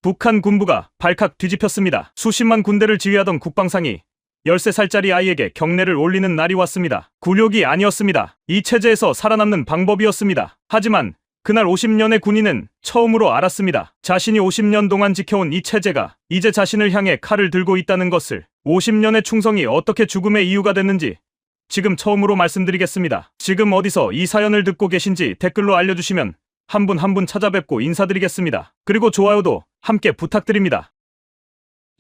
북한 군부가 발칵 뒤집혔습니다. 수십만 군대를 지휘하던 국방상이 13살짜리 아이에게 경례를 올리는 날이 왔습니다. 굴욕이 아니었습니다. 이 체제에서 살아남는 방법이었습니다. 하지만 그날 50년의 군인은 처음으로 알았습니다. 자신이 50년 동안 지켜온 이 체제가 이제 자신을 향해 칼을 들고 있다는 것을. 50년의 충성이 어떻게 죽음의 이유가 됐는지 지금 처음으로 말씀드리겠습니다. 지금 어디서 이 사연을 듣고 계신지 댓글로 알려주시면 한 분 한 분 찾아뵙고 인사드리겠습니다. 그리고 좋아요도 함께 부탁드립니다.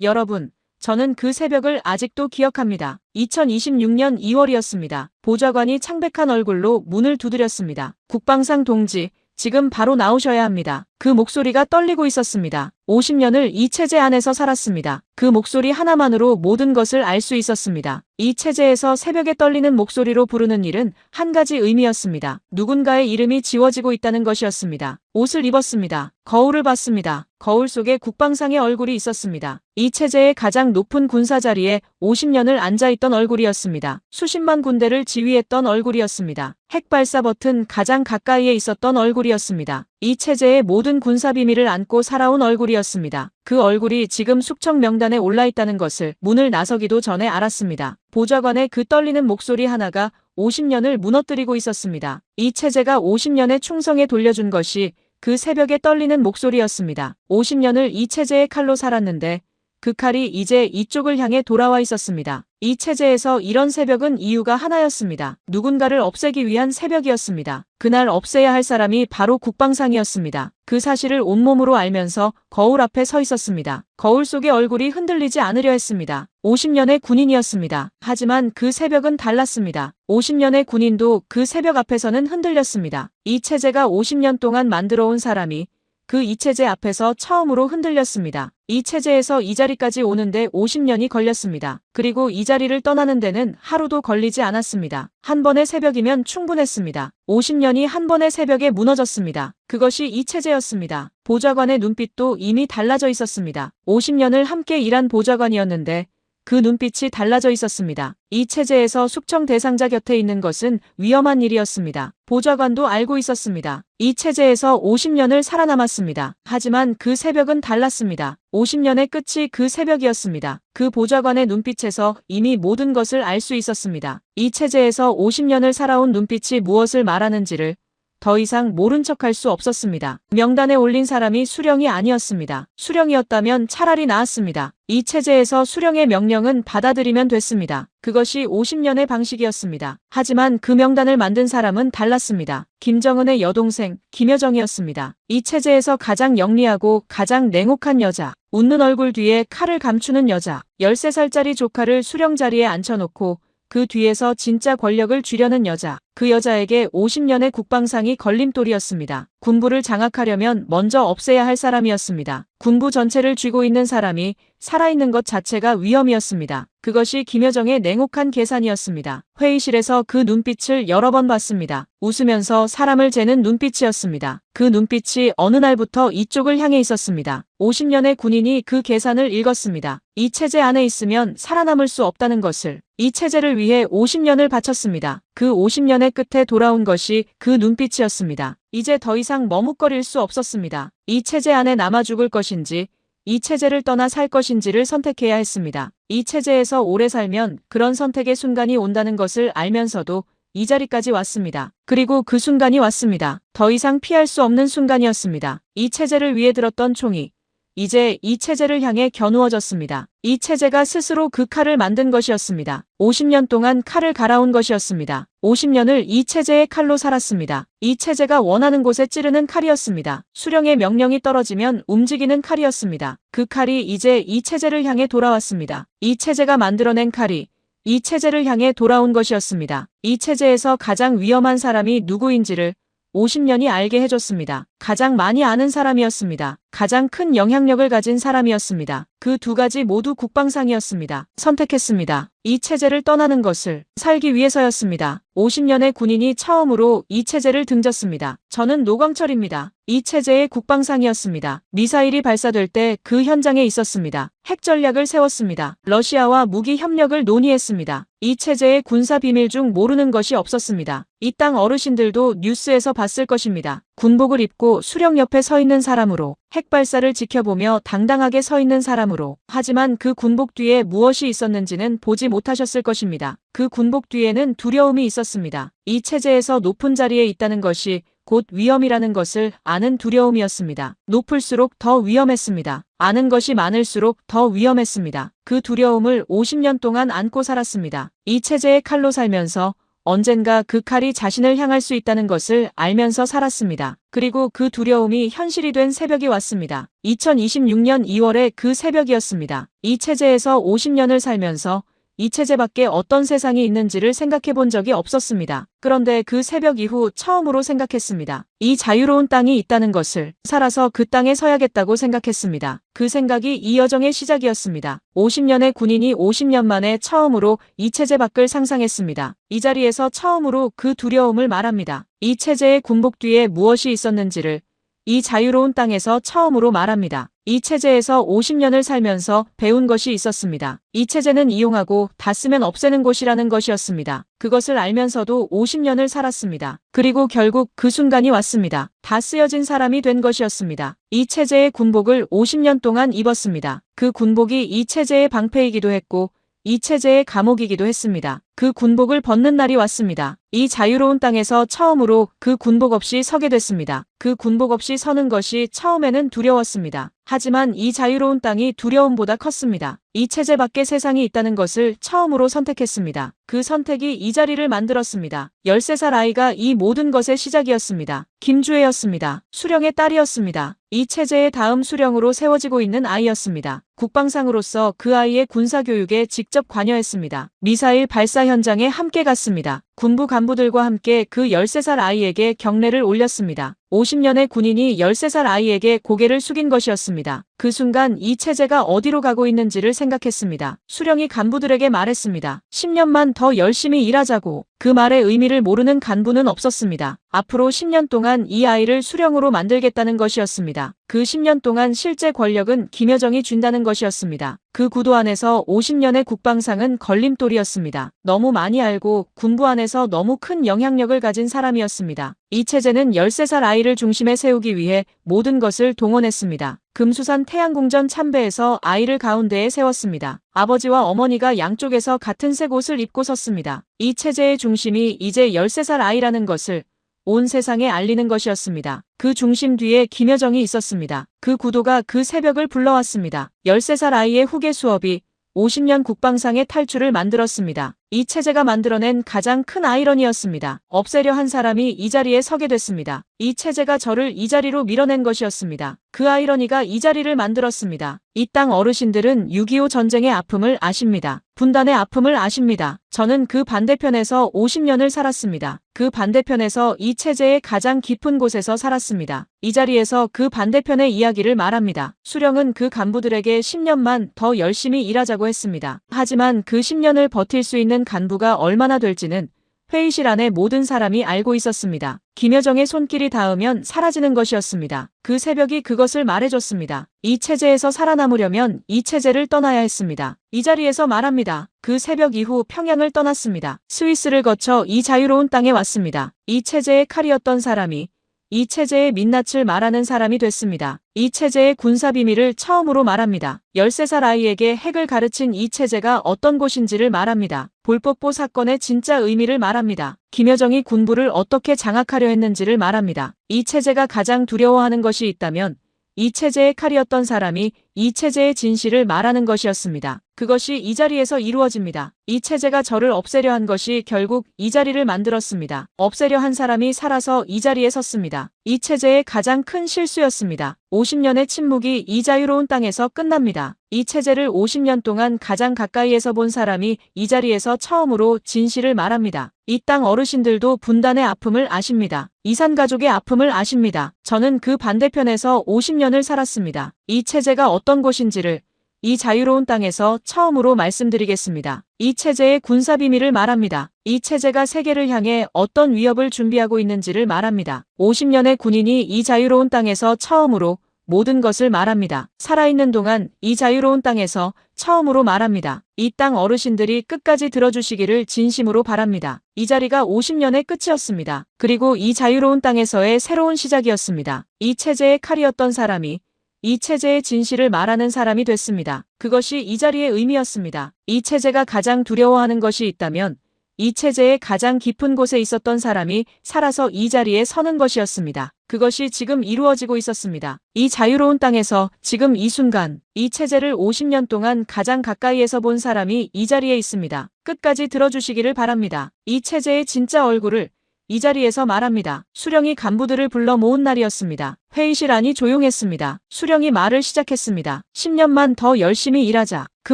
여러분, 저는 그 새벽을 아직도 기억합니다. 2026년 2월이었습니다. 보좌관이 창백한 얼굴로 문을 두드렸습니다. 국방상 동지, 지금 바로 나오셔야 합니다. 그 목소리가 떨리고 있었습니다. 50년을 이 체제 안에서 살았습니다. 그 목소리 하나만으로 모든 것을 알 수 있었습니다. 이 체제에서 새벽에 떨리는 목소리로 부르는 일은 한 가지 의미였습니다. 누군가의 이름이 지워지고 있다는 것이었습니다. 옷을 입었습니다. 거울을 봤습니다. 거울 속에 국방상의 얼굴이 있었습니다. 이 체제의 가장 높은 군사 자리에 50년을 앉아있던 얼굴이었습니다. 수십만 군대를 지휘했던 얼굴이었습니다. 핵 발사 버튼 가장 가까이에 있었던 얼굴이었습니다. 이 체제의 모든 군사 비밀을 안고 살아온 얼굴이었습니다. 그 얼굴이 지금 숙청 명단에 올라있다는 것을 문을 나서기도 전에 알았습니다. 보좌관의 그 떨리는 목소리 하나가 50년을 무너뜨리고 있었습니다. 이 체제가 50년의 충성에 돌려준 것이 그 새벽에 떨리는 목소리였습니다. 50년을 이 체제의 칼로 살았는데 그 칼이 이제 이쪽을 향해 돌아와 있었습니다. 이 체제에서 이런 새벽은 이유가 하나였습니다. 누군가를 없애기 위한 새벽이었습니다. 그날 없애야 할 사람이 바로 국방상이었습니다. 그 사실을 온몸으로 알면서 거울 앞에 서 있었습니다. 거울 속의 얼굴이 흔들리지 않으려 했습니다. 50년의 군인이었습니다. 하지만 그 새벽은 달랐습니다. 50년의 군인도 그 새벽 앞에서는 흔들렸습니다. 이 체제가 50년 동안 만들어온 사람이 그 이 체제 앞에서 처음으로 흔들렸습니다. 이 체제에서 이 자리까지 오는데 50년이 걸렸습니다. 그리고 이 자리를 떠나는 데는 하루도 걸리지 않았습니다. 한 번의 새벽이면 충분했습니다. 50년이 한 번의 새벽에 무너졌습니다. 그것이 이 체제였습니다. 보좌관의 눈빛도 이미 달라져 있었습니다. 50년을 함께 일한 보좌관이었는데 그 눈빛이 달라져 있었습니다. 이 체제에서 숙청 대상자 곁에 있는 것은 위험한 일이었습니다. 보좌관도 알고 있었습니다. 이 체제에서 50년을 살아남았습니다. 하지만 그 새벽은 달랐습니다. 50년의 끝이 그 새벽이었습니다. 그 보좌관의 눈빛에서 이미 모든 것을 알 수 있었습니다. 이 체제에서 50년을 살아온 눈빛이 무엇을 말하는지를 더 이상 모른 척할 수 없었습니다. 명단에 올린 사람이 수령이 아니었습니다. 수령이었다면 차라리 나았습니다. 이 체제에서 수령의 명령은 받아들이면 됐습니다. 그것이 50년의 방식이었습니다. 하지만 그 명단을 만든 사람은 달랐습니다. 김정은의 여동생 김여정이었습니다. 이 체제에서 가장 영리하고 가장 냉혹한 여자, 웃는 얼굴 뒤에 칼을 감추는 여자, 13살짜리 조카를 수령 자리에 앉혀놓고 그 뒤에서 진짜 권력을 쥐려는 여자, 그 여자에게 50년의 국방상이 걸림돌이었습니다. 군부를 장악하려면 먼저 없애야 할 사람이었습니다. 군부 전체를 쥐고 있는 사람이 살아있는 것 자체가 위험이었습니다. 그것이 김여정의 냉혹한 계산이었습니다. 회의실에서 그 눈빛을 여러 번 봤습니다. 웃으면서 사람을 재는 눈빛이었습니다. 그 눈빛이 어느 날부터 이쪽을 향해 있었습니다. 50년의 군인이 그 계산을 읽었습니다. 이 체제 안에 있으면 살아남을 수 없다는 것을. 이 체제를 위해 50년을 바쳤습니다. 그 50년의 끝에 돌아온 것이 그 눈빛이었습니다. 이제 더 이상 머뭇거릴 수 없었습니다. 이 체제 안에 남아 죽을 것인지 이 체제를 떠나 살 것인지를 선택해야 했습니다. 이 체제에서 오래 살면 그런 선택의 순간이 온다는 것을 알면서도 이 자리까지 왔습니다. 그리고 그 순간이 왔습니다. 더 이상 피할 수 없는 순간이었습니다. 이 체제를 위해 들었던 총이 이제 이 체제를 향해 겨누어졌습니다. 이 체제가 스스로 그 칼을 만든 것이었습니다. 50년 동안 칼을 갈아온 것이었습니다. 50년을 이 체제의 칼로 살았습니다. 이 체제가 원하는 곳에 찌르는 칼이었습니다. 수령의 명령이 떨어지면 움직이는 칼이었습니다. 그 칼이 이제 이 체제를 향해 돌아왔습니다. 이 체제가 만들어낸 칼이 이 체제를 향해 돌아온 것이었습니다. 이 체제에서 가장 위험한 사람이 누구인지를 50년이 알게 해줬습니다. 가장 많이 아는 사람이었습니다. 가장 큰 영향력을 가진 사람이었습니다. 그 두 가지 모두 국방상이었습니다. 선택했습니다. 이 체제를 떠나는 것을 살기 위해서였습니다. 50년의 군인이 처음으로 이 체제를 등졌습니다. 저는 노광철입니다. 이 체제의 국방상이었습니다. 미사일이 발사될 때 그 현장에 있었습니다. 핵 전략을 세웠습니다. 러시아와 무기 협력을 논의했습니다. 이 체제의 군사 비밀 중 모르는 것이 없었습니다. 이 땅 어르신들도 뉴스에서 봤을 것입니다. 군복을 입고 수령 옆에 서 있는 사람으로, 핵발사를 지켜보며 당당하게 서 있는 사람으로. 하지만 그 군복 뒤에 무엇이 있었는지는 보지 못하셨을 것입니다. 그 군복 뒤에는 두려움이 있었습니다. 이 체제에서 높은 자리에 있다는 것이 곧 위험이라는 것을 아는 두려움이었습니다. 높을수록 더 위험했습니다. 아는 것이 많을수록 더 위험했습니다. 그 두려움을 50년 동안 안고 살았습니다. 이 체제의 칼로 살면서 언젠가 그 칼이 자신을 향할 수 있다는 것을 알면서 살았습니다. 그리고 그 두려움이 현실이 된 새벽이 왔습니다. 2026년 2월의 그 새벽이었습니다. 이 체제에서 50년을 살면서 이 체제 밖에 어떤 세상이 있는지를 생각해 본 적이 없었습니다. 그런데 그 새벽 이후 처음으로 생각했습니다. 이 자유로운 땅이 있다는 것을, 살아서 그 땅에 서야겠다고 생각했습니다. 그 생각이 이 여정의 시작이었습니다. 50년의 군인이 50년 만에 처음으로 이 체제 밖을 상상했습니다. 이 자리에서 처음으로 그 두려움을 말합니다. 이 체제의 군복 뒤에 무엇이 있었는지를 이 자유로운 땅에서 처음으로 말합니다. 이 체제에서 50년을 살면서 배운 것이 있었습니다. 이 체제는 이용하고 다 쓰면 없애는 곳이라는 것이었습니다. 그것을 알면서도 50년을 살았습니다. 그리고 결국 그 순간이 왔습니다. 다 쓰여진 사람이 된 것이었습니다. 이 체제의 군복을 50년 동안 입었습니다. 그 군복이 이 체제의 방패이기도 했고 이 체제의 감옥이기도 했습니다. 그 군복을 벗는 날이 왔습니다. 이 자유로운 땅에서 처음으로 그 군복 없이 서게 됐습니다. 그 군복 없이 서는 것이 처음에는 두려웠습니다. 하지만 이 자유로운 땅이 두려움보다 컸습니다. 이 체제 밖에 세상이 있다는 것을 처음으로 선택했습니다. 그 선택이 이 자리를 만들었습니다. 13살 아이가 이 모든 것의 시작이었습니다. 김주혜였습니다. 수령의 딸이었습니다. 이 체제의 다음 수령으로 세워지고 있는 아이였습니다. 국방상으로서 그 아이의 군사교육에 직접 관여했습니다. 미사일 발사 현장에 함께 갔습니다. 군부 간부들과 함께 그 13살 아이에게 경례를 올렸습니다. 50년의 군인이 13살 아이에게 고개를 숙인 것이었습니다. 그 순간 이 체제가 어디로 가고 있는지를 생각했습니다. 수령이 간부들에게 말했습니다. 10년만 더 열심히 일하자고. 그 말의 의미를 모르는 간부는 없었습니다. 앞으로 10년 동안 이 아이를 수령으로 만들겠다는 것이었습니다. 그 10년 동안 실제 권력은 김여정이 준다는 것이었습니다. 그 구도 안에서 50년의 국방상은 걸림돌이었습니다. 너무 많이 알고 군부 안에서 너무 큰 영향력을 가진 사람이었습니다. 이 체제는 13살 아이를 중심에 세우기 위해 모든 것을 동원했습니다. 금수산 태양궁전 참배에서 아이를 가운데에 세웠습니다. 아버지와 어머니가 양쪽에서 같은 색 옷을 입고 섰습니다. 이 체제의 중심이 이제 13살 아이라는 것을 온 세상에 알리는 것이었습니다. 그 중심 뒤에 김여정이 있었습니다. 그 구도가 그 새벽을 불러왔습니다. 13살 아이의 후계 수업이 50년 국방상의 탈출을 만들었습니다. 이 체제가 만들어낸 가장 큰 아이러니였습니다. 없애려 한 사람이 이 자리에 서게 됐습니다. 이 체제가 저를 이 자리로 밀어낸 것이었습니다. 그 아이러니가 이 자리를 만들었습니다. 이 땅 어르신들은 6.25 전쟁의 아픔을 아십니다. 분단의 아픔을 아십니다. 저는 그 반대편에서 50년을 살았습니다. 그 반대편에서 이 체제의 가장 깊은 곳에서 살았습니다. 이 자리에서 그 반대편의 이야기를 말합니다. 수령은 그 간부들에게 10년만 더 열심히 일하자고 했습니다. 하지만 그 10년을 버틸 수 있는 간부가 얼마나 될지는 회의실 안에 모든 사람이 알고 있었습니다. 김여정의 손길이 닿으면 사라지는 것이었습니다. 그 새벽이 그것을 말해줬습니다. 이 체제에서 살아남으려면 이 체제를 떠나야 했습니다. 이 자리에서 말합니다. 그 새벽 이후 평양을 떠났습니다. 스위스를 거쳐 이 자유로운 땅에 왔습니다. 이 체제의 칼이었던 사람이 이 체제의 민낯을 말하는 사람이 됐습니다. 이 체제의 군사 비밀을 처음으로 말합니다. 13살 아이에게 핵을 가르친 이 체제가 어떤 곳인지를 말합니다. 볼뽀뽀 사건의 진짜 의미를 말합니다. 김여정이 군부를 어떻게 장악하려 했는지를 말합니다. 이 체제가 가장 두려워하는 것이 있다면 이 체제의 칼이었던 사람이 이 체제의 진실을 말하는 것이었습니다. 그것이 이 자리에서 이루어집니다. 이 체제가 저를 없애려 한 것이 결국 이 자리를 만들었습니다. 없애려 한 사람이 살아서 이 자리에 섰습니다. 이 체제의 가장 큰 실수였습니다. 50년의 침묵이 이 자유로운 땅에서 끝납니다. 이 체제를 50년 동안 가장 가까이에서 본 사람이 이 자리에서 처음으로 진실을 말합니다. 이 땅 어르신들도 분단의 아픔을 아십니다. 이산 가족의 아픔을 아십니다. 저는 그 반대편에서 50년을 살았습니다. 이 체제가 어떤 곳인지를 이 자유로운 땅에서 처음으로 말씀드리겠습니다. 이 체제의 군사 비밀을 말합니다. 이 체제가 세계를 향해 어떤 위협을 준비하고 있는지를 말합니다. 50년의 군인이 이 자유로운 땅에서 처음으로 모든 것을 말합니다. 살아있는 동안 이 자유로운 땅에서 처음으로 말합니다. 이 땅 어르신들이 끝까지 들어주시기를 진심으로 바랍니다. 이 자리가 50년의 끝이었습니다. 그리고 이 자유로운 땅에서의 새로운 시작이었습니다. 이 체제의 칼이었던 사람이 이 체제의 진실을 말하는 사람이 됐습니다. 그것이 이 자리의 의미였습니다. 이 체제가 가장 두려워하는 것이 있다면 이 체제의 가장 깊은 곳에 있었던 사람이 살아서 이 자리에 서는 것이었습니다. 그것이 지금 이루어지고 있었습니다. 이 자유로운 땅에서 지금 이 순간 이 체제를 50년 동안 가장 가까이에서 본 사람이 이 자리에 있습니다. 끝까지 들어주시기를 바랍니다. 이 체제의 진짜 얼굴을 이 자리에서 말합니다. 수령이 간부들을 불러 모은 날이었습니다. 회의실 안이 조용했습니다. 수령이 말을 시작했습니다. 10년만 더 열심히 일하자. 그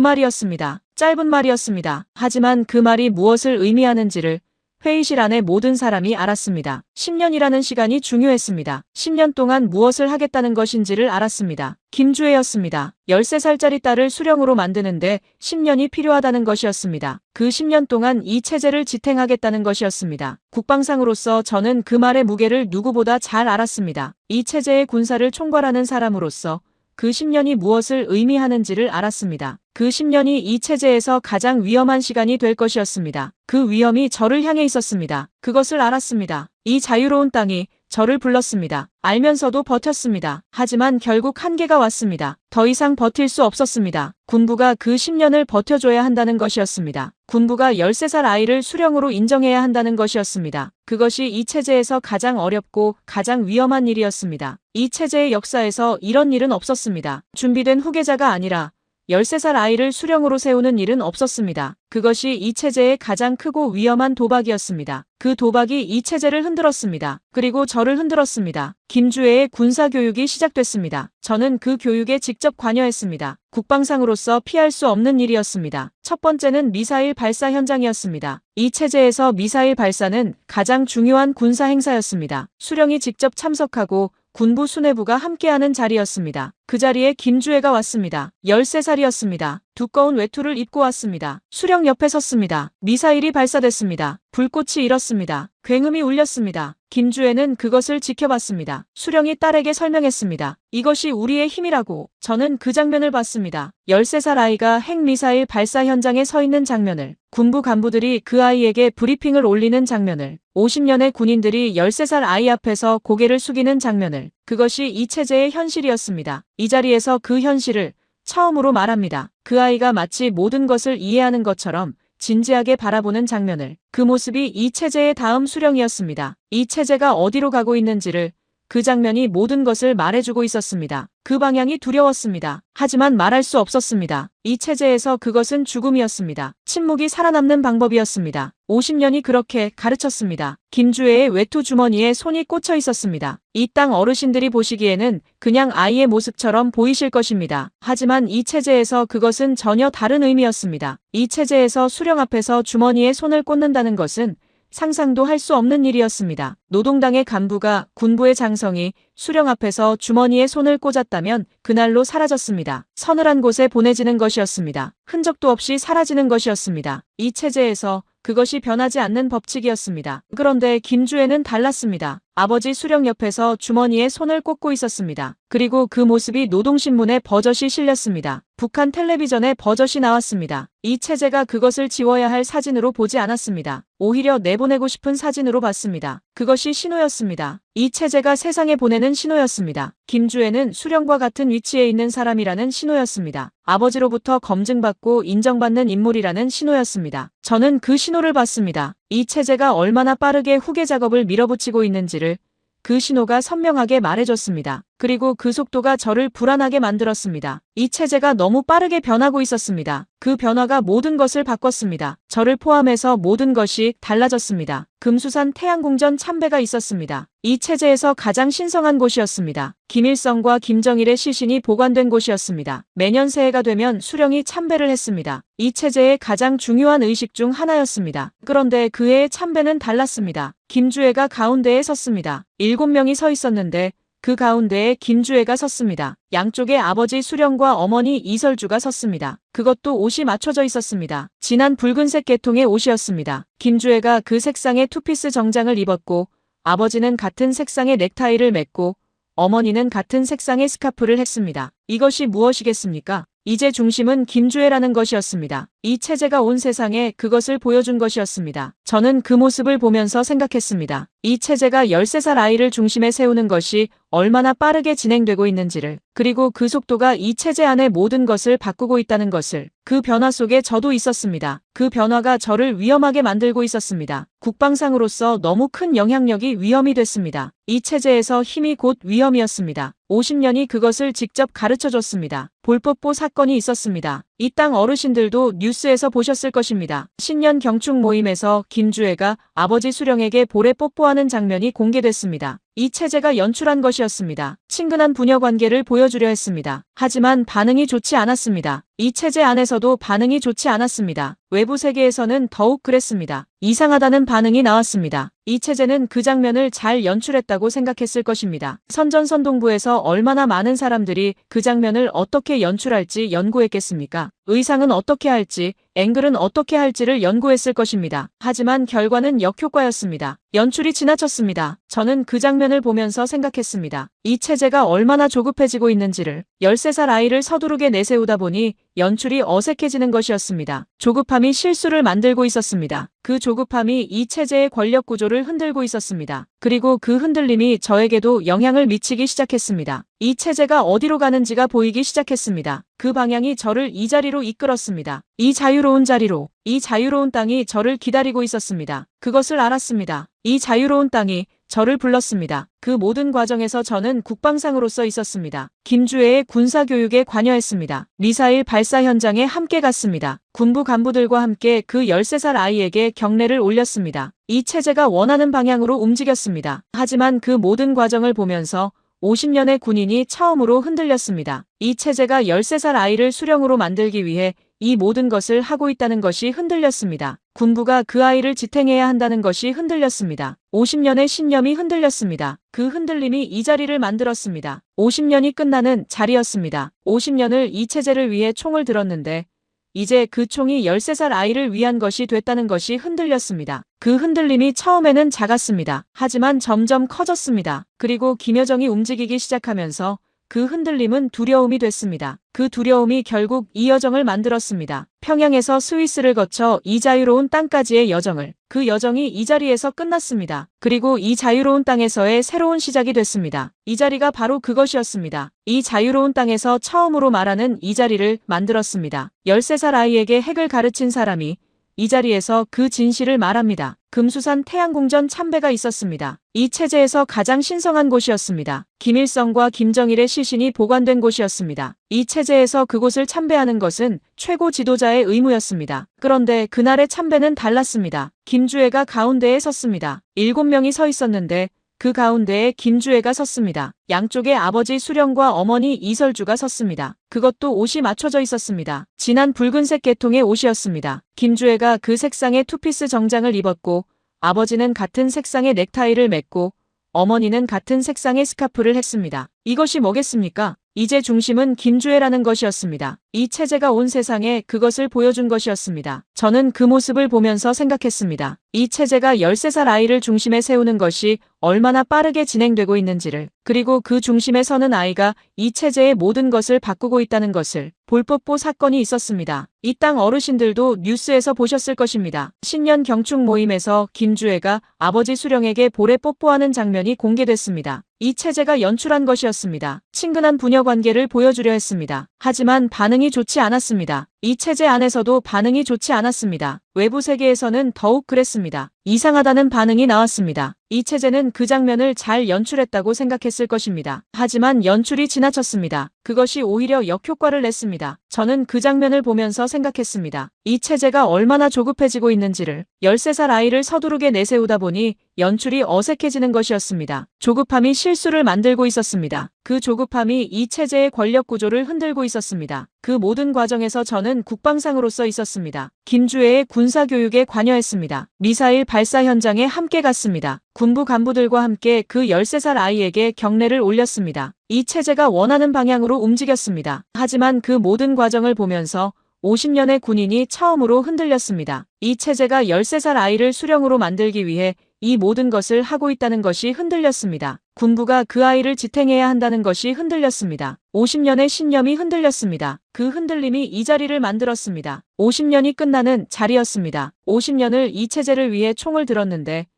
말이었습니다. 짧은 말이었습니다. 하지만 그 말이 무엇을 의미하는지를 회의실 안의 모든 사람이 알았습니다. 10년이라는 시간이 중요했습니다. 10년 동안 무엇을 하겠다는 것인지를 알았습니다. 김주혜였습니다. 13살짜리 딸을 수령으로 만드는데 10년이 필요하다는 것이었습니다. 그 10년 동안 이 체제를 지탱하겠다는 것이었습니다. 국방상으로서 저는 그 말의 무게를 누구보다 잘 알았습니다. 이 체제의 군사를 총괄하는 사람으로서 그 10년이 무엇을 의미하는지를 알았습니다. 그 10년이 이 체제에서 가장 위험한 시간이 될 것이었습니다. 그 위험이 저를 향해 있었습니다. 그것을 알았습니다. 이 자유로운 땅이 저를 불렀습니다. 알면서도 버텼습니다. 하지만 결국 한계가 왔습니다. 더 이상 버틸 수 없었습니다. 군부가 그 10년을 버텨줘야 한다는 것이었습니다. 군부가 13살 아이를 수령으로 인정해야 한다는 것이었습니다. 그것이 이 체제에서 가장 어렵고 가장 위험한 일이었습니다. 이 체제의 역사에서 이런 일은 없었습니다. 준비된 후계자가 아니라 13살 아이를 수령으로 세우는 일은 없었습니다. 그것이 이 체제의 가장 크고 위험한 도박이었습니다. 그 도박이 이 체제를 흔들었습니다. 그리고 저를 흔들었습니다. 김주혜의 군사교육이 시작됐습니다. 저는 그 교육에 직접 관여했습니다. 국방상으로서 피할 수 없는 일이었습니다. 첫 번째는 미사일 발사 현장이었습니다. 이 체제에서 미사일 발사는 가장 중요한 군사 행사였습니다. 수령이 직접 참석하고 군부 수뇌부가 함께하는 자리였습니다. 그 자리에 김주혜가 왔습니다. 13살이었습니다. 두꺼운 외투를 입고 왔습니다. 수령 옆에 섰습니다. 미사일이 발사됐습니다. 불꽃이 일었습니다. 굉음이 울렸습니다. 김주혜는 그것을 지켜봤습니다. 수령이 딸에게 설명했습니다. 이것이 우리의 힘이라고. 저는 그 장면을 봤습니다. 13살 아이가 핵미사일 발사 현장에 서 있는 장면을, 군부 간부들이 그 아이에게 브리핑을 올리는 장면을, 50년의 군인들이 13살 아이 앞에서 고개를 숙이는 장면을, 그것이 이 체제의 현실이었습니다. 이 자리에서 그 현실을 처음으로 말합니다. 그 아이가 마치 모든 것을 이해하는 것처럼 진지하게 바라보는 장면을, 그 모습이 이 체제의 다음 수령이었습니다. 이 체제가 어디로 가고 있는지를, 그 장면이 모든 것을 말해주고 있었습니다. 그 방향이 두려웠습니다. 하지만 말할 수 없었습니다. 이 체제에서 그것은 죽음이었습니다. 침묵이 살아남는 방법이었습니다. 50년이 그렇게 가르쳤습니다. 김주혜의 외투 주머니에 손이 꽂혀 있었습니다. 이 땅 어르신들이 보시기에는 그냥 아이의 모습처럼 보이실 것입니다. 하지만 이 체제에서 그것은 전혀 다른 의미였습니다. 이 체제에서 수령 앞에서 주머니에 손을 꽂는다는 것은 상상도 할 수 없는 일이었습니다. 노동당의 간부가 군부의 장성이 수령 앞에서 주머니에 손을 꽂았다면 그날로 사라졌습니다. 서늘한 곳에 보내지는 것이었습니다. 흔적도 없이 사라지는 것이었습니다. 이 체제에서 그것이 변하지 않는 법칙이었습니다. 그런데 김주혜는 달랐습니다. 아버지 수령 옆에서 주머니에 손을 꽂고 있었습니다. 그리고 그 모습이 노동신문에 버젓이 실렸습니다. 북한 텔레비전에 버젓이 나왔습니다. 이 체제가 그것을 지워야 할 사진으로 보지 않았습니다. 오히려 내보내고 싶은 사진으로 봤습니다. 그것이 신호였습니다. 이 체제가 세상에 보내는 신호였습니다. 김주혜는 수령과 같은 위치에 있는 사람이라는 신호였습니다. 아버지로부터 검증받고 인정받는 인물이라는 신호였습니다. 저는 그 신호를 봤습니다. 이 체제가 얼마나 빠르게 후계 작업을 밀어붙이고 있는지를 그 신호가 선명하게 말해줬습니다. 그리고 그 속도가 저를 불안하게 만들었습니다. 이 체제가 너무 빠르게 변하고 있었습니다. 그 변화가 모든 것을 바꿨습니다. 저를 포함해서 모든 것이 달라졌습니다. 금수산 태양궁전 참배가 있었습니다. 이 체제에서 가장 신성한 곳이었습니다. 김일성과 김정일의 시신이 보관된 곳이었습니다. 매년 새해가 되면 수령이 참배를 했습니다. 이 체제의 가장 중요한 의식 중 하나였습니다. 그런데 그 해의 참배는 달랐습니다. 김주혜가 가운데에 섰습니다. 7명이 서 있었는데 그 가운데에 김주혜가 섰습니다. 양쪽에 아버지 수령과 어머니 이설주가 섰습니다. 그것도 옷이 맞춰져 있었습니다. 진한 붉은색 계통의 옷이었습니다. 김주혜가 그 색상의 투피스 정장을 입었고 아버지는 같은 색상의 넥타이를 맸고 어머니는 같은 색상의 스카프를 했습니다. 이것이 무엇이겠습니까? 이제 중심은 김주애라는 것이었습니다. 이 체제가 온 세상에 그것을 보여준 것이었습니다. 저는 그 모습을 보면서 생각했습니다. 이 체제가 13살 아이를 중심에 세우는 것이 얼마나 빠르게 진행되고 있는지를, 그리고 그 속도가 이 체제 안의 모든 것을 바꾸고 있다는 것을, 그 변화 속에 저도 있었습니다. 그 변화가 저를 위험하게 만들고 있었습니다. 국방상으로서 너무 큰 영향력이 위험이 됐습니다. 이 체제에서 힘이 곧 위험이었습니다. 50년이 그것을 직접 가르쳐줬습니다. 볼뽀뽀 사건이 있었습니다. 이 땅 어르신들도 뉴스에서 보셨을 것입니다. 신년 경축 모임에서 김주애가 아버지 수령에게 볼에 뽀뽀하는 장면이 공개됐습니다. 이 체제가 연출한 것이었습니다. 친근한 부녀 관계를 보여주려 했습니다. 하지만 반응이 좋지 않았습니다. 이 체제 안에서도 반응이 좋지 않았습니다. 외부 세계에서는 더욱 그랬습니다. 이상하다는 반응이 나왔습니다. 이 체제는 그 장면을 잘 연출했다고 생각했을 것입니다. 선전선동부에서 얼마나 많은 사람들이 그 장면을 어떻게 연출할지 연구했겠습니까? 의상은 어떻게 할지, 앵글은 어떻게 할지를 연구했을 것입니다. 하지만 결과는 역효과였습니다. 연출이 지나쳤습니다. 저는 그 장면을 보면서 생각했습니다. 이 체제가 얼마나 조급해지고 있는지를. 13살 아이를 서두르게 내세우다 보니 연출이 어색해지는 것이었습니다. 조급함이 실수를 만들고 있었습니다. 그 조급함이 이 체제의 권력 구조를 흔들고 있었습니다. 그리고 그 흔들림이 저에게도 영향을 미치기 시작했습니다. 이 체제가 어디로 가는지가 보이기 시작했습니다. 그 방향이 저를 이 자리로 이끌었습니다. 이 자유로운 자리로, 이 자유로운 땅이 저를 기다리고 있었습니다. 그것을 알았습니다. 이 자유로운 땅이 저를 불렀습니다. 그 모든 과정에서 저는 국방상으로서 있었습니다. 김주애의 군사교육에 관여했습니다. 미사일 발사 현장에 함께 갔습니다. 군부 간부들과 함께 그 13살 아이에게 경례를 올렸습니다. 이 체제가 원하는 방향으로 움직였습니다. 하지만 그 모든 과정을 보면서 50년의 군인이 처음으로 흔들렸습니다. 이 체제가 13살 아이를 수령으로 만들기 위해 이 모든 것을 하고 있다는 것이 흔들렸습니다. 군부가 그 아이를 지탱해야 한다는 것이 흔들렸습니다. 50년의 신념이 흔들렸습니다. 그 흔들림이 이 자리를 만들었습니다. 50년이 끝나는 자리였습니다. 50년을 이 체제를 위해 총을 들었는데 이제 그 총이 13살 아이를 위한 것이 됐다는 것이 흔들렸습니다. 그 흔들림이 처음에는 작았습니다. 하지만 점점 커졌습니다. 그리고 김여정이 움직이기 시작하면서 그 흔들림은 두려움이 됐습니다. 그 두려움이 결국 이 여정을 만들었습니다. 평양에서 스위스를 거쳐 이 자유로운 땅까지의 여정을. 그 여정이 이 자리에서 끝났습니다. 그리고 이 자유로운 땅에서의 새로운 시작이 됐습니다. 이 자리가 바로 그것이었습니다. 이 자유로운 땅에서 처음으로 말하는 이 자리를 만들었습니다. 13살 아이에게 핵을 가르친 사람이 이 자리에서 그 진실을 말합니다. 금수산 태양궁전 참배가 있었습니다. 이 체제에서 가장 신성한 곳이었습니다. 김일성과 김정일의 시신이 보관된 곳이었습니다. 이 체제에서 그곳을 참배하는 것은 최고 지도자의 의무였습니다. 그런데 그날의 참배는 달랐습니다. 김주애가 가운데에 섰습니다. 7명이 서 있었는데 그 가운데에 김주애가 섰습니다. 양쪽에 아버지 수령과 어머니 이설주가 섰습니다. 그것도 옷이 맞춰져 있었습니다. 진한 붉은색 계통의 옷이었습니다. 김주애가 그 색상의 투피스 정장을 입었고 아버지는 같은 색상의 넥타이를 맸고 어머니는 같은 색상의 스카프를 했습니다. 이것이 뭐겠습니까? 이제 중심은 김주애라는 것이었습니다. 이 체제가 온 세상에 그것을 보여준 것이었습니다. 저는 그 모습을 보면서 생각했습니다. 이 체제가 13살 아이를 중심에 세우는 것이 얼마나 빠르게 진행되고 있는지를, 그리고 그 중심에 서는 아이가 이 체제의 모든 것을 바꾸고 있다는 것을. 볼뽀뽀 사건이 있었습니다. 이 땅 어르신들도 뉴스에서 보셨을 것입니다. 신년 경축 모임에서 김주애가 아버지 수령에게 볼에 뽀뽀하는 장면이 공개됐습니다. 이 체제가 연출한 것이었습니다. 친근한 부녀 관계를 보여주려 했습니다. 하지만 반응이 좋지 않았습니다. 이 체제 안에서도 반응이 좋지 않았습니다. 외부 세계에서는 더욱 그랬습니다. 이상하다는 반응이 나왔습니다. 이 체제는 그 장면을 잘 연출했다고 생각했을 것입니다. 하지만 연출이 지나쳤습니다. 그것이 오히려 역효과를 냈습니다. 저는 그 장면을 보면서 생각했습니다. 이 체제가 얼마나 조급해지고 있는지를. 13살 아이를 서두르게 내세우다 보니 연출이 어색해지는 것이었습니다. 조급함이 실수를 만들고 있었습니다. 그 조급함이 이 체제의 권력 구조를 흔들고 있었습니다. 그 모든 과정에서 저는 국방상으로서 있었습니다. 김주애의 군사교육에 관여했습니다. 미사일 발사 현장에 함께 갔습니다. 군부 간부들과 함께 그 13살 아이에게 경례를 올렸습니다. 이 체제가 원하는 방향으로 움직였습니다. 하지만 그 모든 과정을 보면서 50년의 군인이 처음으로 흔들렸습니다. 이 체제가 13살 아이를 수령으로 만들기 위해 이 모든 것을 하고 있다는 것이 흔들렸습니다. 군부가 그 아이를 지탱해야 한다는 것이 흔들렸습니다. 50년의 신념이 흔들렸습니다. 그 흔들림이 이 자리를 만들었습니다. 50년이 끝나는 자리였습니다. 50년을 이 체제를 위해 총을 들었는데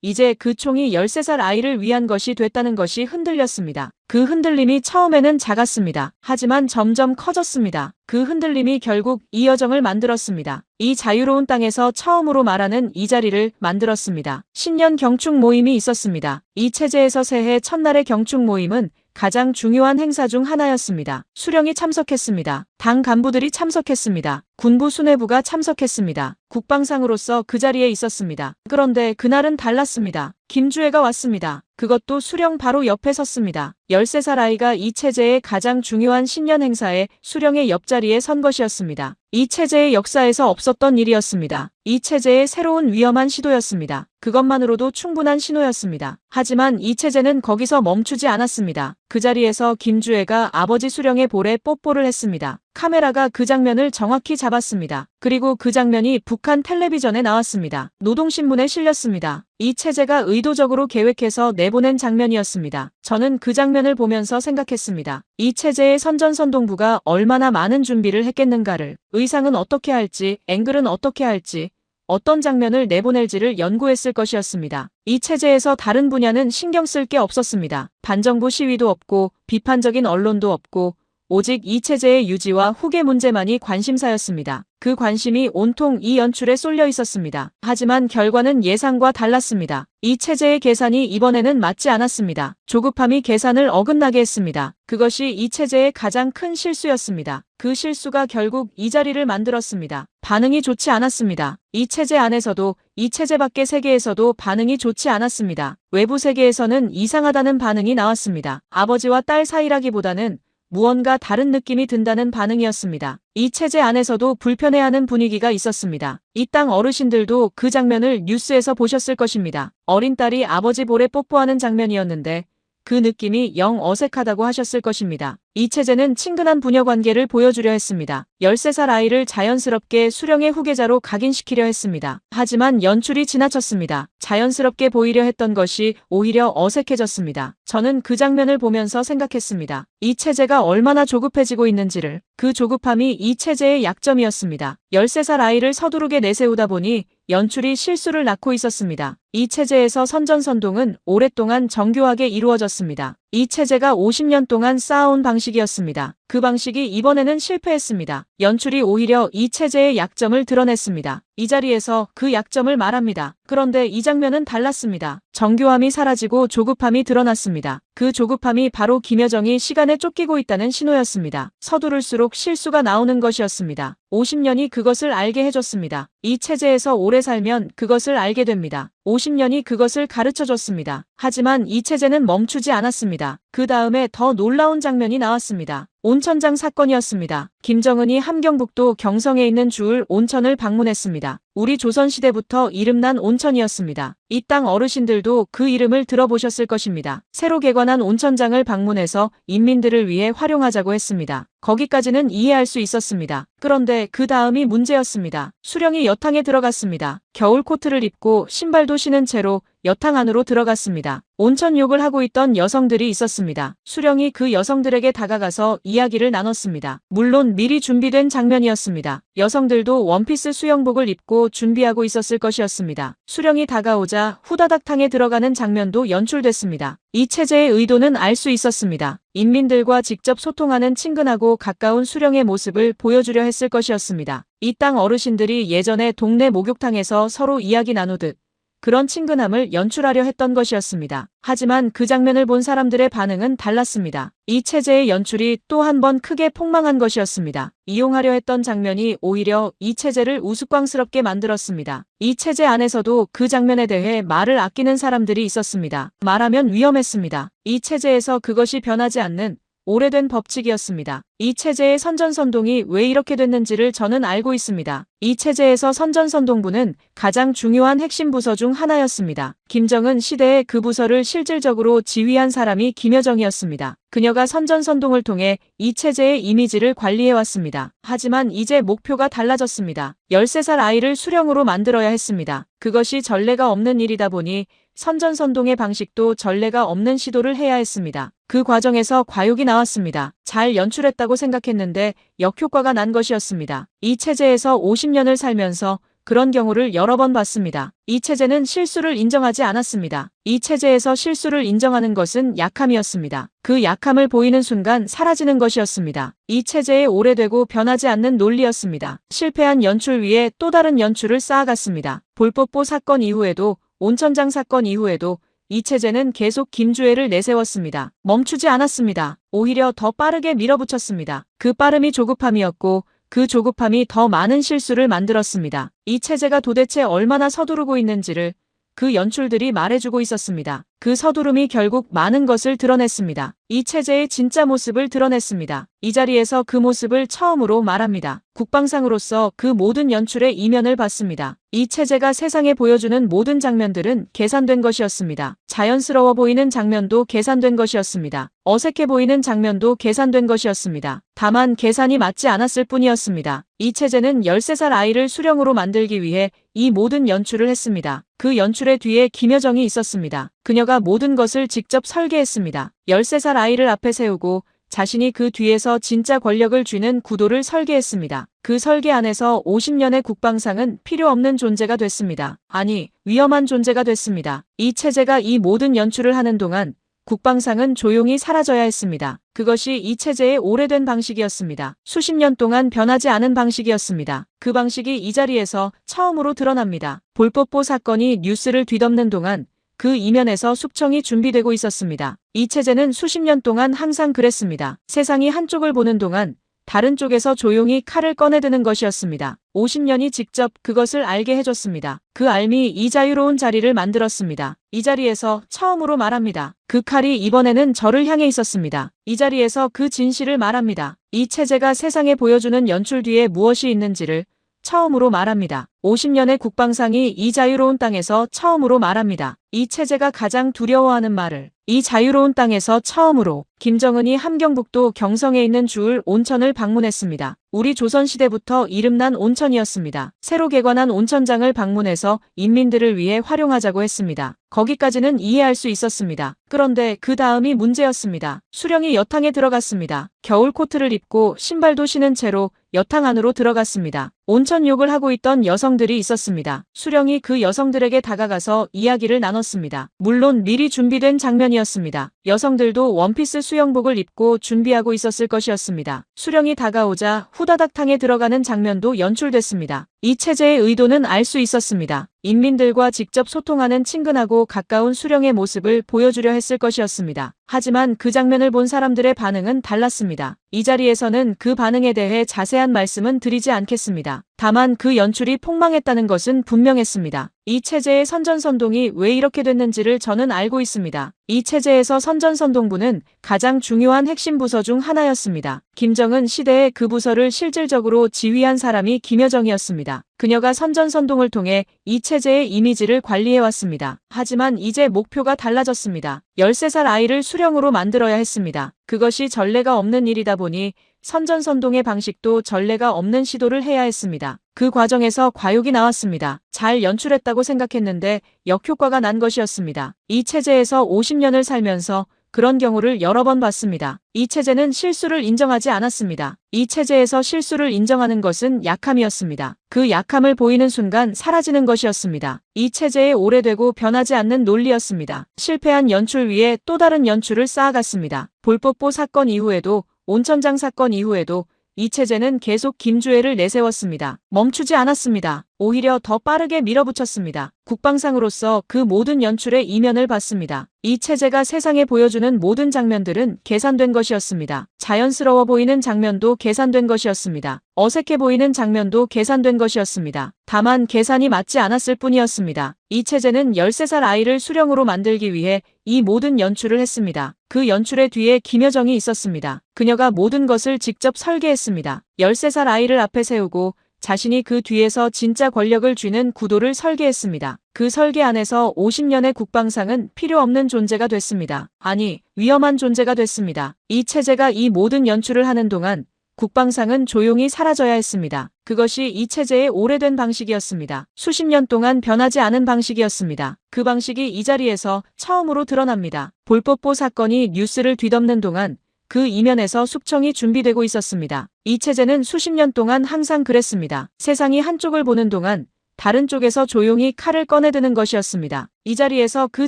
이제 그 총이 13살 아이를 위한 것이 됐다는 것이 흔들렸습니다. 그 흔들림이 처음에는 작았습니다. 하지만 점점 커졌습니다. 그 흔들림이 결국 이 여정을 만들었습니다. 이 자유로운 땅에서 처음으로 말하는 이 자리를 만들었습니다. 신년 경축 모임이 있었습니다. 이 체제에서 새해 첫날의 경축 모임은 가장 중요한 행사 중 하나였습니다. 수령이 참석했습니다. 당 간부들이 참석했습니다. 군부 수뇌부가 참석했습니다. 국방상으로서 그 자리에 있었습니다. 그런데 그날은 달랐습니다. 김주애가 왔습니다. 그것도 수령 바로 옆에 섰습니다. 13살 아이가 이 체제의 가장 중요한 신년 행사에 수령의 옆자리에 선 것이었습니다. 이 체제의 역사에서 없었던 일이었습니다. 이 체제의 새로운 위험한 시도였습니다. 그것만으로도 충분한 신호였습니다. 하지만 이 체제는 거기서 멈추지 않았습니다. 그 자리에서 김주애가 아버지 수령의 볼에 뽀뽀를 했습니다. 카메라가 그 장면을 정확히 잡았습니다. 그리고 그 장면이 북한 텔레비전에 나왔습니다. 노동신문에 실렸습니다. 이 체제가 의도적으로 계획해서 내보낸 장면이었습니다. 저는 그 장면을 보면서 생각했습니다. 이 체제의 선전선동부가 얼마나 많은 준비를 했겠는가를, 의상은 어떻게 할지, 앵글은 어떻게 할지, 어떤 장면을 내보낼지를 연구했을 것이었습니다. 이 체제에서 다른 분야는 신경 쓸 게 없었습니다. 반정부 시위도 없고 비판적인 언론도 없고 오직 이 체제의 유지와 후계 문제만이 관심사였습니다. 그 관심이 온통 이 연출에 쏠려 있었습니다. 하지만 결과는 예상과 달랐습니다. 이 체제의 계산이 이번에는 맞지 않았습니다. 조급함이 계산을 어긋나게 했습니다. 그것이 이 체제의 가장 큰 실수였습니다. 그 실수가 결국 이 자리를 만들었습니다. 반응이 좋지 않았습니다. 이 체제 안에서도 이 체제 밖의 세계에서도 반응이 좋지 않았습니다. 외부 세계에서는 이상하다는 반응이 나왔습니다. 아버지와 딸 사이라기보다는 무언가 다른 느낌이 든다는 반응이었습니다. 이 체제 안에서도 불편해하는 분위기가 있었습니다. 이 땅 어르신들도 그 장면을 뉴스에서 보셨을 것입니다. 어린 딸이 아버지 볼에 뽀뽀하는 장면이었는데 그 느낌이 영 어색하다고 하셨을 것입니다. 이 체제는 친근한 부녀관계를 보여주려 했습니다. 13살 아이를 자연스럽게 수령의 후계자로 각인시키려 했습니다. 하지만 연출이 지나쳤습니다. 자연스럽게 보이려 했던 것이 오히려 어색해졌습니다. 저는 그 장면을 보면서 생각했습니다. 이 체제가 얼마나 조급해지고 있는지를. 그 조급함이 이 체제의 약점이었습니다. 13살 아이를 서두르게 내세우다 보니 연출이 실수를 낳고 있었습니다. 이 체제에서 선전선동은 오랫동안 정교하게 이루어졌습니다. 이 체제가 50년 동안 쌓아온 방식이었습니다. 그 방식이 이번에는 실패했습니다. 연출이 오히려 이 체제의 약점을 드러냈습니다. 이 자리에서 그 약점을 말합니다. 그런데 이 장면은 달랐습니다. 정교함이 사라지고 조급함이 드러났습니다. 그 조급함이 바로 김여정이 시간에 쫓기고 있다는 신호였습니다. 서두를수록 실수가 나오는 것이었습니다. 50년이 그것을 알게 해줬습니다. 이 체제에서 오래 살면 그것을 알게 됩니다. 50년이 그것을 가르쳐줬습니다. 하지만 이 체제는 멈추지 않았습니다. 그 다음에 더 놀라운 장면이 나왔습니다. 온천장 사건이었습니다. 김정은이 함경북도 경성에 있는 주을 온천을 방문했습니다. 우리 조선시대부터 이름난 온천이었습니다. 이 땅 어르신들도 그 이름을 들어보셨을 것입니다. 새로 개관한 온천장을 방문해서 인민들을 위해 활용하자고 했습니다. 거기까지는 이해할 수 있었습니다. 그런데 그 다음이 문제였습니다. 수령이 여탕에 들어갔습니다. 겨울 코트를 입고 신발도 신은 채로 여탕 안으로 들어갔습니다. 온천 욕을 하고 있던 여성들이 있었습니다. 수령이 그 여성들에게 다가가서 이야기를 나눴습니다. 물론 미리 준비된 장면이었습니다. 여성들도 원피스 수영복을 입고 준비하고 있었을 것이었습니다. 수령이 다가오자 후다닥 탕에 들어가는 장면도 연출됐습니다. 이 체제의 의도는 알 수 있었습니다. 인민들과 직접 소통하는 친근하고 가까운 수령의 모습을 보여주려 했을 것이었습니다. 이 땅 어르신들이 예전에 동네 목욕탕에서 서로 이야기 나누듯 그런 친근함을 연출하려 했던 것이었습니다. 하지만 그 장면을 본 사람들의 반응은 달랐습니다. 이 체제의 연출이 또 한 번 크게 폭망한 것이었습니다. 이용하려 했던 장면이 오히려 이 체제를 우스꽝스럽게 만들었습니다. 이 체제 안에서도 그 장면에 대해 말을 아끼는 사람들이 있었습니다. 말하면 위험했습니다. 이 체제에서 그것이 변하지 않는 오래된 법칙이었습니다. 이 체제의 선전선동이 왜 이렇게 됐는지를 저는 알고 있습니다. 이 체제에서 선전선동부는 가장 중요한 핵심 부서 중 하나였습니다. 김정은 시대에 그 부서를 실질적으로 지휘한 사람이 김여정이었습니다. 그녀가 선전선동을 통해 이 체제의 이미지를 관리해왔습니다. 하지만 이제 목표가 달라졌습니다. 13살 아이를 수령으로 만들어야 했습니다. 그것이 전례가 없는 일이다 보니 선전선동의 방식도 전례가 없는 시도를 해야 했습니다. 그 과정에서 과욕이 나왔습니다. 잘 연출했다고 생각했는데 역효과가 난 것이었습니다. 이 체제에서 50년을 살면서 그런 경우를 여러 번 봤습니다. 이 체제는 실수를 인정하지 않았습니다. 이 체제에서 실수를 인정하는 것은 약함이었습니다. 그 약함을 보이는 순간 사라지는 것이었습니다. 이 체제의 오래되고 변하지 않는 논리였습니다. 실패한 연출 위에 또 다른 연출을 쌓아갔습니다. 볼뽀뽀 사건 이후에도, 온천장 사건 이후에도 이 체제는 계속 김주애를 내세웠습니다. 멈추지 않았습니다. 오히려 더 빠르게 밀어붙였습니다. 그 빠름이 조급함이었고 그 조급함이 더 많은 실수를 만들었습니다. 이 체제가 도대체 얼마나 서두르고 있는지를 그 연출들이 말해주고 있었습니다. 그 서두름이 결국 많은 것을 드러냈습니다. 이 체제의 진짜 모습을 드러냈습니다. 이 자리에서 그 모습을 처음으로 말합니다. 국방상으로서 그 모든 연출의 이면을 봤습니다. 이 체제가 세상에 보여주는 모든 장면들은 계산된 것이었습니다. 자연스러워 보이는 장면도 계산된 것이었습니다. 어색해 보이는 장면도 계산된 것이었습니다. 다만 계산이 맞지 않았을 뿐이었습니다. 이 체제는 13살 아이를 수령으로 만들기 위해 이 모든 연출을 했습니다. 그 연출의 뒤에 김여정이 있었습니다. 그녀가 모든 것을 직접 설계했습니다. 13살 아이를 앞에 세우고 자신이 그 뒤에서 진짜 권력을 쥐는 구도를 설계했습니다. 그 설계 안에서 50년의 국방상은 필요 없는 존재가 됐습니다. 아니, 위험한 존재가 됐습니다. 이 체제가 이 모든 연출을 하는 동안 국방상은 조용히 사라져야 했습니다. 그것이 이 체제의 오래된 방식이었습니다. 수십 년 동안 변하지 않은 방식이었습니다. 그 방식이 이 자리에서 처음으로 드러납니다. 볼뽀뽀 사건이 뉴스를 뒤덮는 동안 그 이면에서 숙청이 준비되고 있었습니다. 이 체제는 수십 년 동안 항상 그랬습니다. 세상이 한쪽을 보는 동안 다른 쪽에서 조용히 칼을 꺼내드는 것이었습니다. 50년이 직접 그것을 알게 해줬습니다. 그 알미 이 자유로운 자리를 만들었습니다. 이 자리에서 처음으로 말합니다. 그 칼이 이번에는 저를 향해 있었습니다. 이 자리에서 그 진실을 말합니다. 이 체제가 세상에 보여주는 연출 뒤에 무엇이 있는지를 처음으로 말합니다. 50년의 국방상이 이 자유로운 땅에서 처음으로 말합니다. 이 체제가 가장 두려워하는 말을 이 자유로운 땅에서 처음으로 김정은이 함경북도 경성에 있는 주을 온천을 방문했습니다. 우리 조선시대부터 이름난 온천이었습니다. 새로 개관한 온천장을 방문해서 인민들을 위해 활용하자고 했습니다. 거기까지는 이해할 수 있었습니다. 그런데 그 다음이 문제였습니다. 수령이 여탕에 들어갔습니다. 겨울 코트를 입고 신발도 신은 채로 여탕 안으로 들어갔습니다. 온천 욕을 하고 있던 여성들이 있었습니다. 수령이 그 여성들에게 다가가서 이야기를 나눴습니다. 물론 미리 준비된 장면이었습니다. 여성들도 원피스 수영복을 입고 준비하고 있었을 것이었습니다. 수령이 다가오자 후다닥 탕에 들어가는 장면도 연출됐습니다. 이 체제의 의도는 알 수 있었습니다. 인민들과 직접 소통하는 친근하고 가까운 수령의 모습을 보여주려 했을 것이었습니다. 하지만 그 장면을 본 사람들의 반응은 달랐습니다. 이 자리에서는 그 반응에 대해 자세한 말씀은 드리지 않겠습니다. 다만 그 연출이 폭망했다는 것은 분명했습니다. 이 체제의 선전선동이 왜 이렇게 됐는지를 저는 알고 있습니다. 이 체제에서 선전선동부는 가장 중요한 핵심 부서 중 하나였습니다. 김정은 시대에 그 부서를 실질적으로 지휘한 사람이 김여정이었습니다. 그녀가 선전선동을 통해 이 체제의 이미지를 관리해왔습니다. 하지만 이제 목표가 달라졌습니다. 13살 아이를 수령으로 만들어야 했습니다. 그것이 전례가 없는 일이다 보니 선전선동의 방식도 전례가 없는 시도를 해야 했습니다. 그 과정에서 과욕이 나왔습니다. 잘 연출했다고 생각했는데 역효과가 난 것이었습니다. 이 체제에서 50년을 살면서 그런 경우를 여러 번 봤습니다. 이 체제는 실수를 인정하지 않았습니다. 이 체제에서 실수를 인정하는 것은 약함이었습니다. 그 약함을 보이는 순간 사라지는 것이었습니다. 이 체제의 오래되고 변하지 않는 논리였습니다. 실패한 연출 위에 또 다른 연출을 쌓아갔습니다. 볼뽀뽀 사건 이후에도, 온천장 사건 이후에도 이 체제는 계속 김주애를 내세웠습니다. 멈추지 않았습니다. 오히려 더 빠르게 밀어붙였습니다. 국방상으로서 그 모든 연출의 이면을 봤습니다. 이 체제가 세상에 보여주는 모든 장면들은 계산된 것이었습니다. 자연스러워 보이는 장면도 계산된 것이었습니다. 어색해 보이는 장면도 계산된 것이었습니다. 다만 계산이 맞지 않았을 뿐이었습니다. 이 체제는 13살 아이를 수령으로 만들기 위해 이 모든 연출을 했습니다. 그 연출의 뒤에 김여정이 있었습니다. 그녀가 모든 것을 직접 설계했습니다. 13살 아이를 앞에 세우고 자신이 그 뒤에서 진짜 권력을 쥐는 구도를 설계했습니다. 그 설계 안에서 50년의 국방상은 필요 없는 존재가 됐습니다. 아니, 위험한 존재가 됐습니다. 이 체제가 이 모든 연출을 하는 동안 국방상은 조용히 사라져야 했습니다. 그것이 이 체제의 오래된 방식이었습니다. 수십 년 동안 변하지 않은 방식이었습니다. 그 방식이 이 자리에서 처음으로 드러납니다. 볼뽀뽀 사건이 뉴스를 뒤덮는 동안 그 이면에서 숙청이 준비되고 있었습니다. 이 체제는 수십 년 동안 항상 그랬습니다. 세상이 한쪽을 보는 동안 다른 쪽에서 조용히 칼을 꺼내드는 것이었습니다. 이 자리에서 그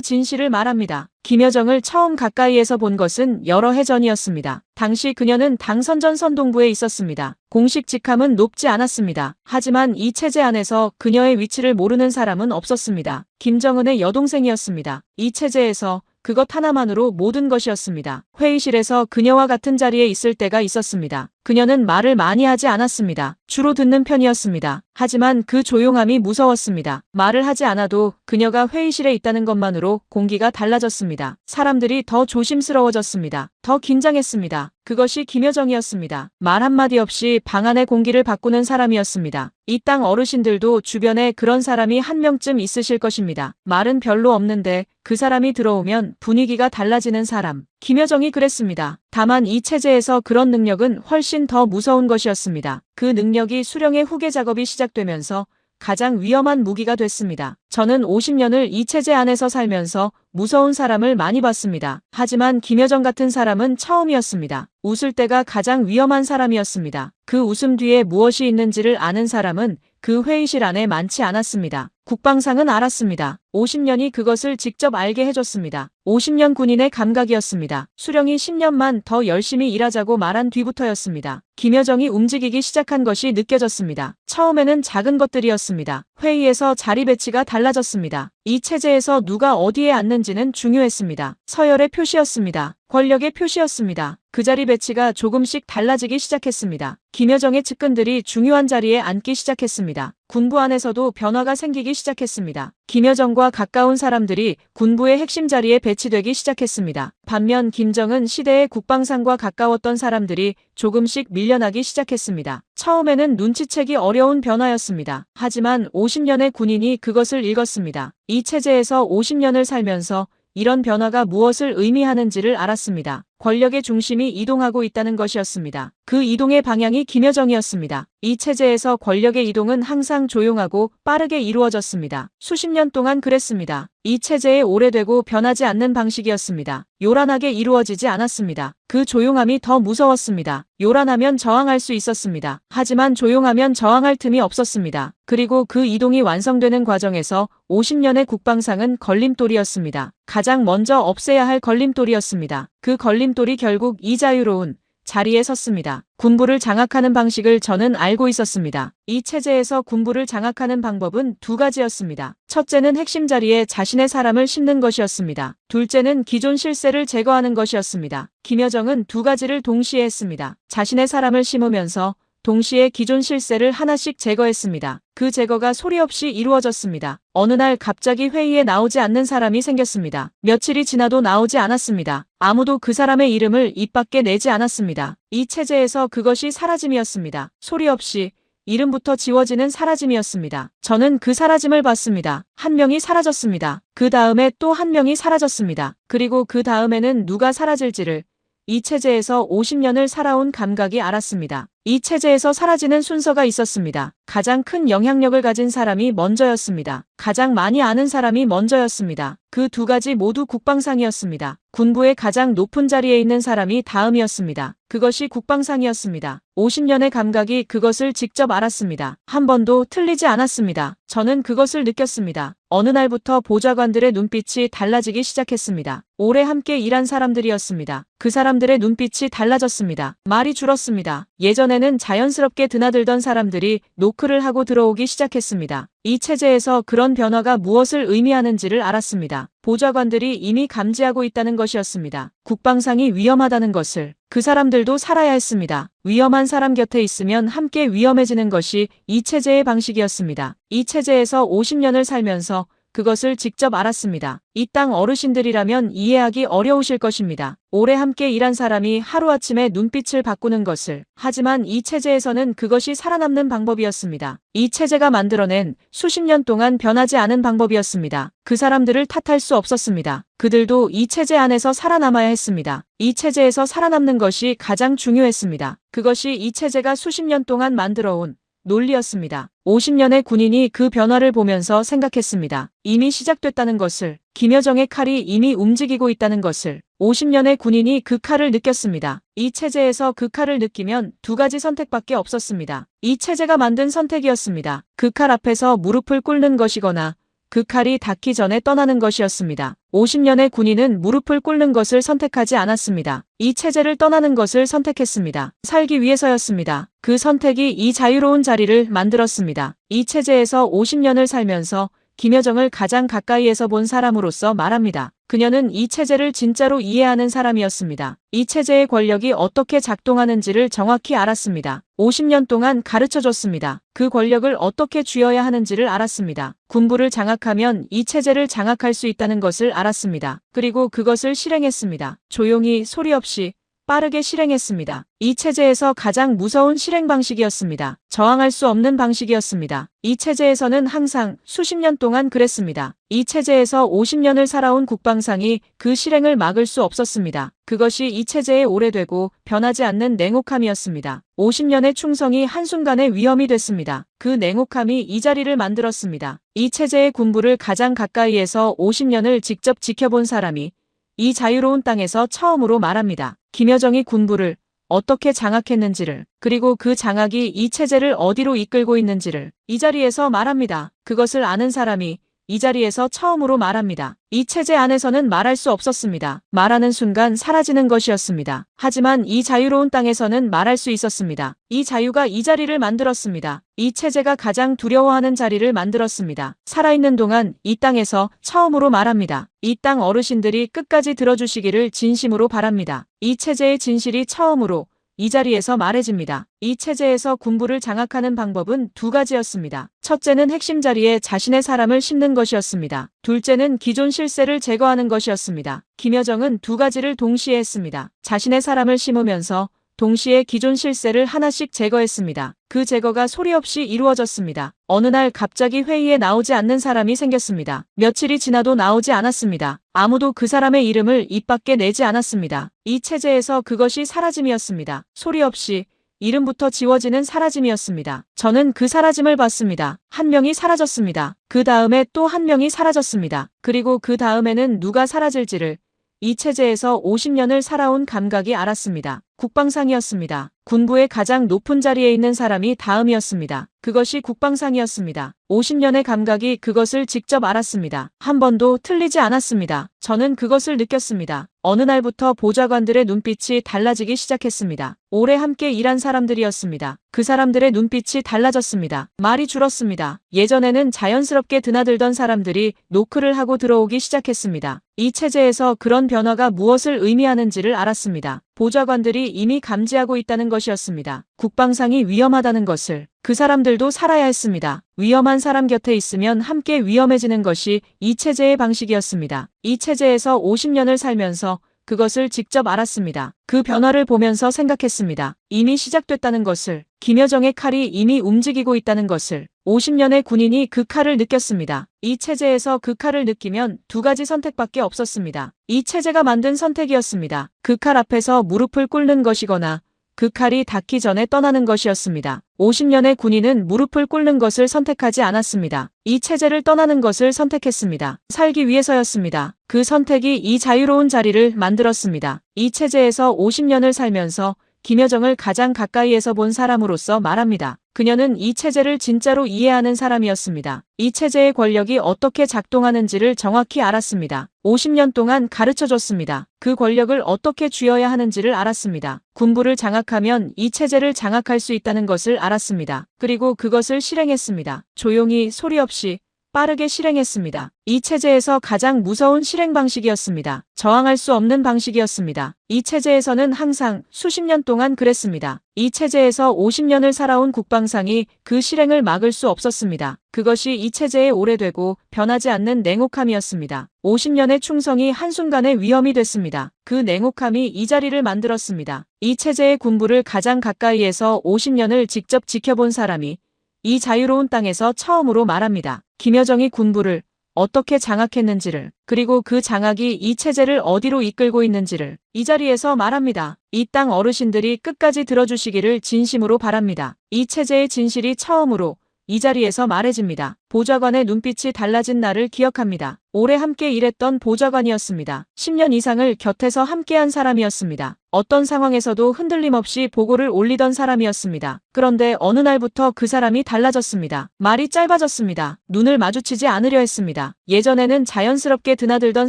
진실을 말합니다. 김여정을 처음 가까이에서 본 것은 여러 해 전이었습니다. 당시 그녀는 당선전 선동부에 있었습니다. 공식 직함은 높지 않았습니다. 하지만 이 체제 안에서 그녀의 위치를 모르는 사람은 없었습니다. 김정은의 여동생이었습니다. 이 체제에서 그것 하나만으로 모든 것이었습니다. 회의실에서 그녀와 같은 자리에 있을 때가 있었습니다. 그녀는 말을 많이 하지 않았습니다. 주로 듣는 편이었습니다. 하지만 그 조용함이 무서웠습니다. 말을 하지 않아도 그녀가 회의실에 있다는 것만으로 공기가 달라졌습니다. 사람들이 더 조심스러워졌습니다. 더 긴장했습니다. 그것이 김여정이었습니다. 말 한마디 없이 방 안의 공기를 바꾸는 사람이었습니다. 이 땅 어르신들도 주변에 그런 사람이 한 명쯤 있으실 것입니다. 말은 별로 없는데 그 사람이 들어오면 분위기가 달라지는 사람. 김여정이 그랬습니다. 다만 이 체제에서 그런 능력은 훨씬 더 무서운 것이었습니다. 그 능력이 수령의 후계 작업이 시작되면서 가장 위험한 무기가 됐습니다. 저는 50년을 이 체제 안에서 살면서 무서운 사람을 많이 봤습니다. 하지만 김여정 같은 사람은 처음이었습니다. 웃을 때가 가장 위험한 사람이었습니다. 그 웃음 뒤에 무엇이 있는지를 아는 사람은 그 회의실 안에 많지 않았습니다. 국방상은 알았습니다. 50년이 그것을 직접 알게 해줬습니다. 50년 군인의 감각이었습니다. 수령이 10년만 더 열심히 일하자고 말한 뒤부터였습니다. 김여정이 움직이기 시작한 것이 느껴졌습니다. 처음에는 작은 것들이었습니다. 회의에서 자리 배치가 달라졌습니다. 이 체제에서 누가 어디에 앉는지는 중요했습니다. 서열의 표시였습니다. 권력의 표시였습니다. 그 자리 배치가 조금씩 달라지기 시작했습니다. 김여정의 측근들이 중요한 자리에 앉기 시작했습니다. 군부 안에서도 변화가 생기기 시작했습니다. 김여정과 가까운 사람들이 군부의 핵심 자리에 배치되기 시작했습니다. 반면 김정은 시대의 국방상과 가까웠던 사람들이 조금씩 밀려나기 시작했습니다. 처음에는 눈치채기 어려운 변화였습니다. 하지만 50년의 군인이 그것을 읽었습니다. 이 체제에서 50년을 살면서 이런 변화가 무엇을 의미하는지를 알았습니다. 권력의 중심이 이동하고 있다는 것이었습니다. 그 이동의 방향이 김여정이었습니다. 이 체제에서 권력의 이동은 항상 조용하고 빠르게 이루어졌습니다. 수십 년 동안 그랬습니다. 이 체제의 오래되고 변하지 않는 방식이었습니다. 요란하게 이루어지지 않았습니다. 그 조용함이 더 무서웠습니다. 요란하면 저항할 수 있었습니다. 하지만 조용하면 저항할 틈이 없었습니다. 그리고 그 이동이 완성되는 과정에서 50년의 국방상은 걸림돌이었습니다. 가장 먼저 없애야 할 걸림돌이었습니다. 그 걸림돌이 결국 이 자유로운 자리에 섰습니다. 군부를 장악하는 방식을 저는 알고 있었습니다. 이 체제에서 군부를 장악하는 방법은 두 가지였습니다. 첫째는 핵심 자리에 자신의 사람을 심는 것이었습니다. 둘째는 기존 실세를 제거하는 것이었습니다. 김여정은 두 가지를 동시에 했습니다. 자신의 사람을 심으면서 동시에 기존 실세를 하나씩 제거했습니다. 그 제거가 소리 없이 이루어졌습니다. 어느 날 갑자기 회의에 나오지 않는 사람이 생겼습니다. 며칠이 지나도 나오지 않았습니다. 아무도 그 사람의 이름을 입 밖에 내지 않았습니다. 이 체제에서 그것이 사라짐이었습니다. 소리 없이 이름부터 지워지는 사라짐이었습니다. 저는 그 사라짐을 봤습니다. 한 명이 사라졌습니다. 그 다음에 또 한 명이 사라졌습니다. 그리고 그 다음에는 누가 사라질지를 이 체제에서 50년을 살아온 감각이 알았습니다. 이 체제에서 사라지는 순서가 있었습니다. 가장 큰 영향력을 가진 사람이 먼저였습니다. 가장 많이 아는 사람이 먼저였습니다. 그 두 가지 모두 국방상이었습니다. 군부의 가장 높은 자리에 있는 사람이 다음이었습니다. 그것이 국방상이었습니다. 50년의 감각이 그것을 직접 알았습니다. 한 번도 틀리지 않았습니다. 저는 그것을 느꼈습니다. 어느 날부터 보좌관들의 눈빛이 달라지기 시작했습니다. 오래 함께 일한 사람들이었습니다. 그 사람들의 눈빛이 달라졌습니다. 말이 줄었습니다. 예전에는 자연스럽게 드나들던 사람들이 노크를 하고 들어오기 시작했습니다. 이 체제에서 그런 변화가 무엇을 의미하는지를 알았습니다. 보좌관들이 이미 감지하고 있다는 것이었습니다. 국방상이 위험하다는 것을. 그 사람들도 살아야 했습니다. 위험한 사람 곁에 있으면 함께 위험해지는 것이 이 체제의 방식이었습니다. 이 체제에서 50년을 살면서 그것을 직접 알았습니다. 이 땅 어르신들이라면 이해하기 어려우실 것입니다. 오래 함께 일한 사람이 하루아침에 눈빛을 바꾸는 것을. 하지만 이 체제에서는 그것이 살아남는 방법이었습니다. 이 체제가 만들어낸 수십 년 동안 변하지 않은 방법이었습니다. 그 사람들을 탓할 수 없었습니다. 그들도 이 체제 안에서 살아남아야 했습니다. 이 체제에서 살아남는 것이 가장 중요했습니다. 그것이 이 체제가 수십 년 동안 만들어온 논리였습니다. 50년의 군인이 그 변화를 보면서 생각했습니다. 이미 시작됐다는 것을, 김여정의 칼이 이미 움직이고 있다는 것을. 50년의 군인이 그 칼을 느꼈습니다. 이 체제에서 그 칼을 느끼면 두 가지 선택밖에 없었습니다. 이 체제가 만든 선택이었습니다. 그 칼 앞에서 무릎을 꿇는 것이거나 그 칼이 닿기 전에 떠나는 것이었습니다. 50년의 군인은 무릎을 꿇는 것을 선택하지 않았습니다. 이 체제를 떠나는 것을 선택했습니다. 살기 위해서였습니다. 그 선택이 이 자유로운 자리를 만들었습니다. 이 체제에서 50년을 살면서 김여정을 가장 가까이에서 본 사람으로서 말합니다. 그녀는 이 체제를 진짜로 이해하는 사람이었습니다. 이 체제의 권력이 어떻게 작동하는지를 정확히 알았습니다. 50년 동안 가르쳐줬습니다. 그 권력을 어떻게 쥐어야 하는지를 알았습니다. 군부를 장악하면 이 체제를 장악할 수 있다는 것을 알았습니다. 그리고 그것을 실행했습니다. 조용히 소리 없이 빠르게 실행했습니다. 이 체제에서 가장 무서운 실행 방식이었습니다. 저항할 수 없는 방식이었습니다. 이 체제에서는 항상 수십 년 동안 그랬습니다. 이 체제에서 50년을 살아온 국방상이 그 실행을 막을 수 없었습니다. 그것이 이 체제의 오래되고 변하지 않는 냉혹함이었습니다. 50년의 충성이 한순간에 위험이 됐습니다. 그 냉혹함이 이 자리를 만들었습니다. 이 체제의 군부를 가장 가까이에서 50년을 직접 지켜본 사람이 이 자유로운 땅에서 처음으로 말합니다. 김여정이 군부를 어떻게 장악했는지를, 그리고 그 장악이 이 체제를 어디로 이끌고 있는지를 이 자리에서 말합니다. 그것을 아는 사람이 이 자리에서 처음으로 말합니다. 이 체제 안에서는 말할 수 없었습니다. 말하는 순간 사라지는 것이었습니다. 하지만 이 자유로운 땅에서는 말할 수 있었습니다. 이 자유가 이 자리를 만들었습니다. 이 체제가 가장 두려워하는 자리를 만들었습니다. 살아있는 동안 이 땅에서 처음으로 말합니다. 이 땅 어르신들이 끝까지 들어주시기를 진심으로 바랍니다. 이 체제의 진실이 처음으로 이 자리에서 말해집니다. 이 체제에서 군부를 장악하는 방법은 두 가지였습니다. 첫째는 핵심 자리에 자신의 사람을 심는 것이었습니다. 둘째는 기존 실세를 제거하는 것이었습니다. 김여정은 두 가지를 동시에 했습니다. 자신의 사람을 심으면서 동시에 기존 실세를 하나씩 제거했습니다. 그 제거가 소리 없이 이루어졌습니다. 어느 날 갑자기 회의에 나오지 않는 사람이 생겼습니다. 며칠이 지나도 나오지 않았습니다. 아무도 그 사람의 이름을 입 밖에 내지 않았습니다. 이 체제에서 그것이 사라짐이었습니다. 소리 없이 이름부터 지워지는 사라짐이었습니다. 저는 그 사라짐을 봤습니다. 한 명이 사라졌습니다. 그 다음에 또 한 명이 사라졌습니다. 그리고 그 다음에는 누가 사라질지를 이 체제에서 50년을 살아온 감각이 알았습니다. 국방상이었습니다. 군부의 가장 높은 자리에 있는 사람이 다음이었습니다. 그것이 국방상이었습니다. 50년의 감각이 그것을 직접 알았습니다. 한 번도 틀리지 않았습니다. 저는 그것을 느꼈습니다. 어느 날부터 보좌관들의 눈빛이 달라지기 시작했습니다. 오래 함께 일한 사람들이었습니다. 그 사람들의 눈빛이 달라졌습니다. 말이 줄었습니다. 예전에는 자연스럽게 드나들던 사람들이 노크를 하고 들어오기 시작했습니다. 이 체제에서 그런 변화가 무엇을 의미하는지를 알았습니다. 보좌관들이 이미 감지하고 있다는 것이었습니다. 국방상이 위험하다는 것을. 그 사람들도 살아야 했습니다. 위험한 사람 곁에 있으면 함께 위험해지는 것이 이 체제의 방식이었습니다. 이 체제에서 50년을 살면서 그것을 직접 알았습니다. 그 변화를 보면서 생각했습니다. 이미 시작됐다는 것을, 김여정의 칼이 이미 움직이고 있다는 것을. 50년의 군인이 그 칼을 느꼈습니다. 이 체제에서 그 칼을 느끼면 두 가지 선택밖에 없었습니다. 이 체제가 만든 선택이었습니다. 그 칼 앞에서 무릎을 꿇는 것이거나 그 칼이 닿기 전에 떠나는 것이었습니다. 50년의 군인은 무릎을 꿇는 것을 선택하지 않았습니다. 이 체제를 떠나는 것을 선택했습니다. 살기 위해서였습니다. 그 선택이 이 자유로운 자리를 만들었습니다. 이 체제에서 50년을 살면서 김여정을 가장 가까이에서 본 사람으로서 말합니다. 그녀는 이 체제를 진짜로 이해하는 사람이었습니다. 이 체제의 권력이 어떻게 작동하는지를 정확히 알았습니다. 50년 동안 가르쳐줬습니다. 그 권력을 어떻게 쥐어야 하는지를 알았습니다. 군부를 장악하면 이 체제를 장악할 수 있다는 것을 알았습니다. 그리고 그것을 실행했습니다. 조용히 소리 없이 빠르게 실행했습니다. 이 체제에서 가장 무서운 실행 방식이었습니다. 저항할 수 없는 방식이었습니다. 이 체제에서는 항상 수십 년 동안 그랬습니다. 이 체제에서 50년을 살아온 국방상이 그 실행을 막을 수 없었습니다. 그것이 이 체제의 오래되고 변하지 않는 냉혹함이었습니다. 50년의 충성이 한순간에 위험이 됐습니다. 그 냉혹함이 이 자리를 만들었습니다. 이 체제의 군부를 가장 가까이에서 50년을 직접 지켜본 사람이 이 자유로운 땅에서 처음으로 말합니다. 김여정이 군부를 어떻게 장악했는지를, 그리고 그 장악이 이 체제를 어디로 이끌고 있는지를 이 자리에서 말합니다. 이 땅 어르신들이 끝까지 들어주시기를 진심으로 바랍니다. 이 체제의 진실이 처음으로 이 자리에서 말해집니다. 보좌관의 눈빛이 달라진 날을 기억합니다. 오래 함께 일했던 보좌관이었습니다. 10년 이상을 곁에서 함께한 사람이었습니다. 어떤 상황에서도 흔들림 없이 보고를 올리던 사람이었습니다. 그런데 어느 날부터 그 사람이 달라졌습니다. 말이 짧아졌습니다. 눈을 마주치지 않으려 했습니다. 예전에는 자연스럽게 드나들던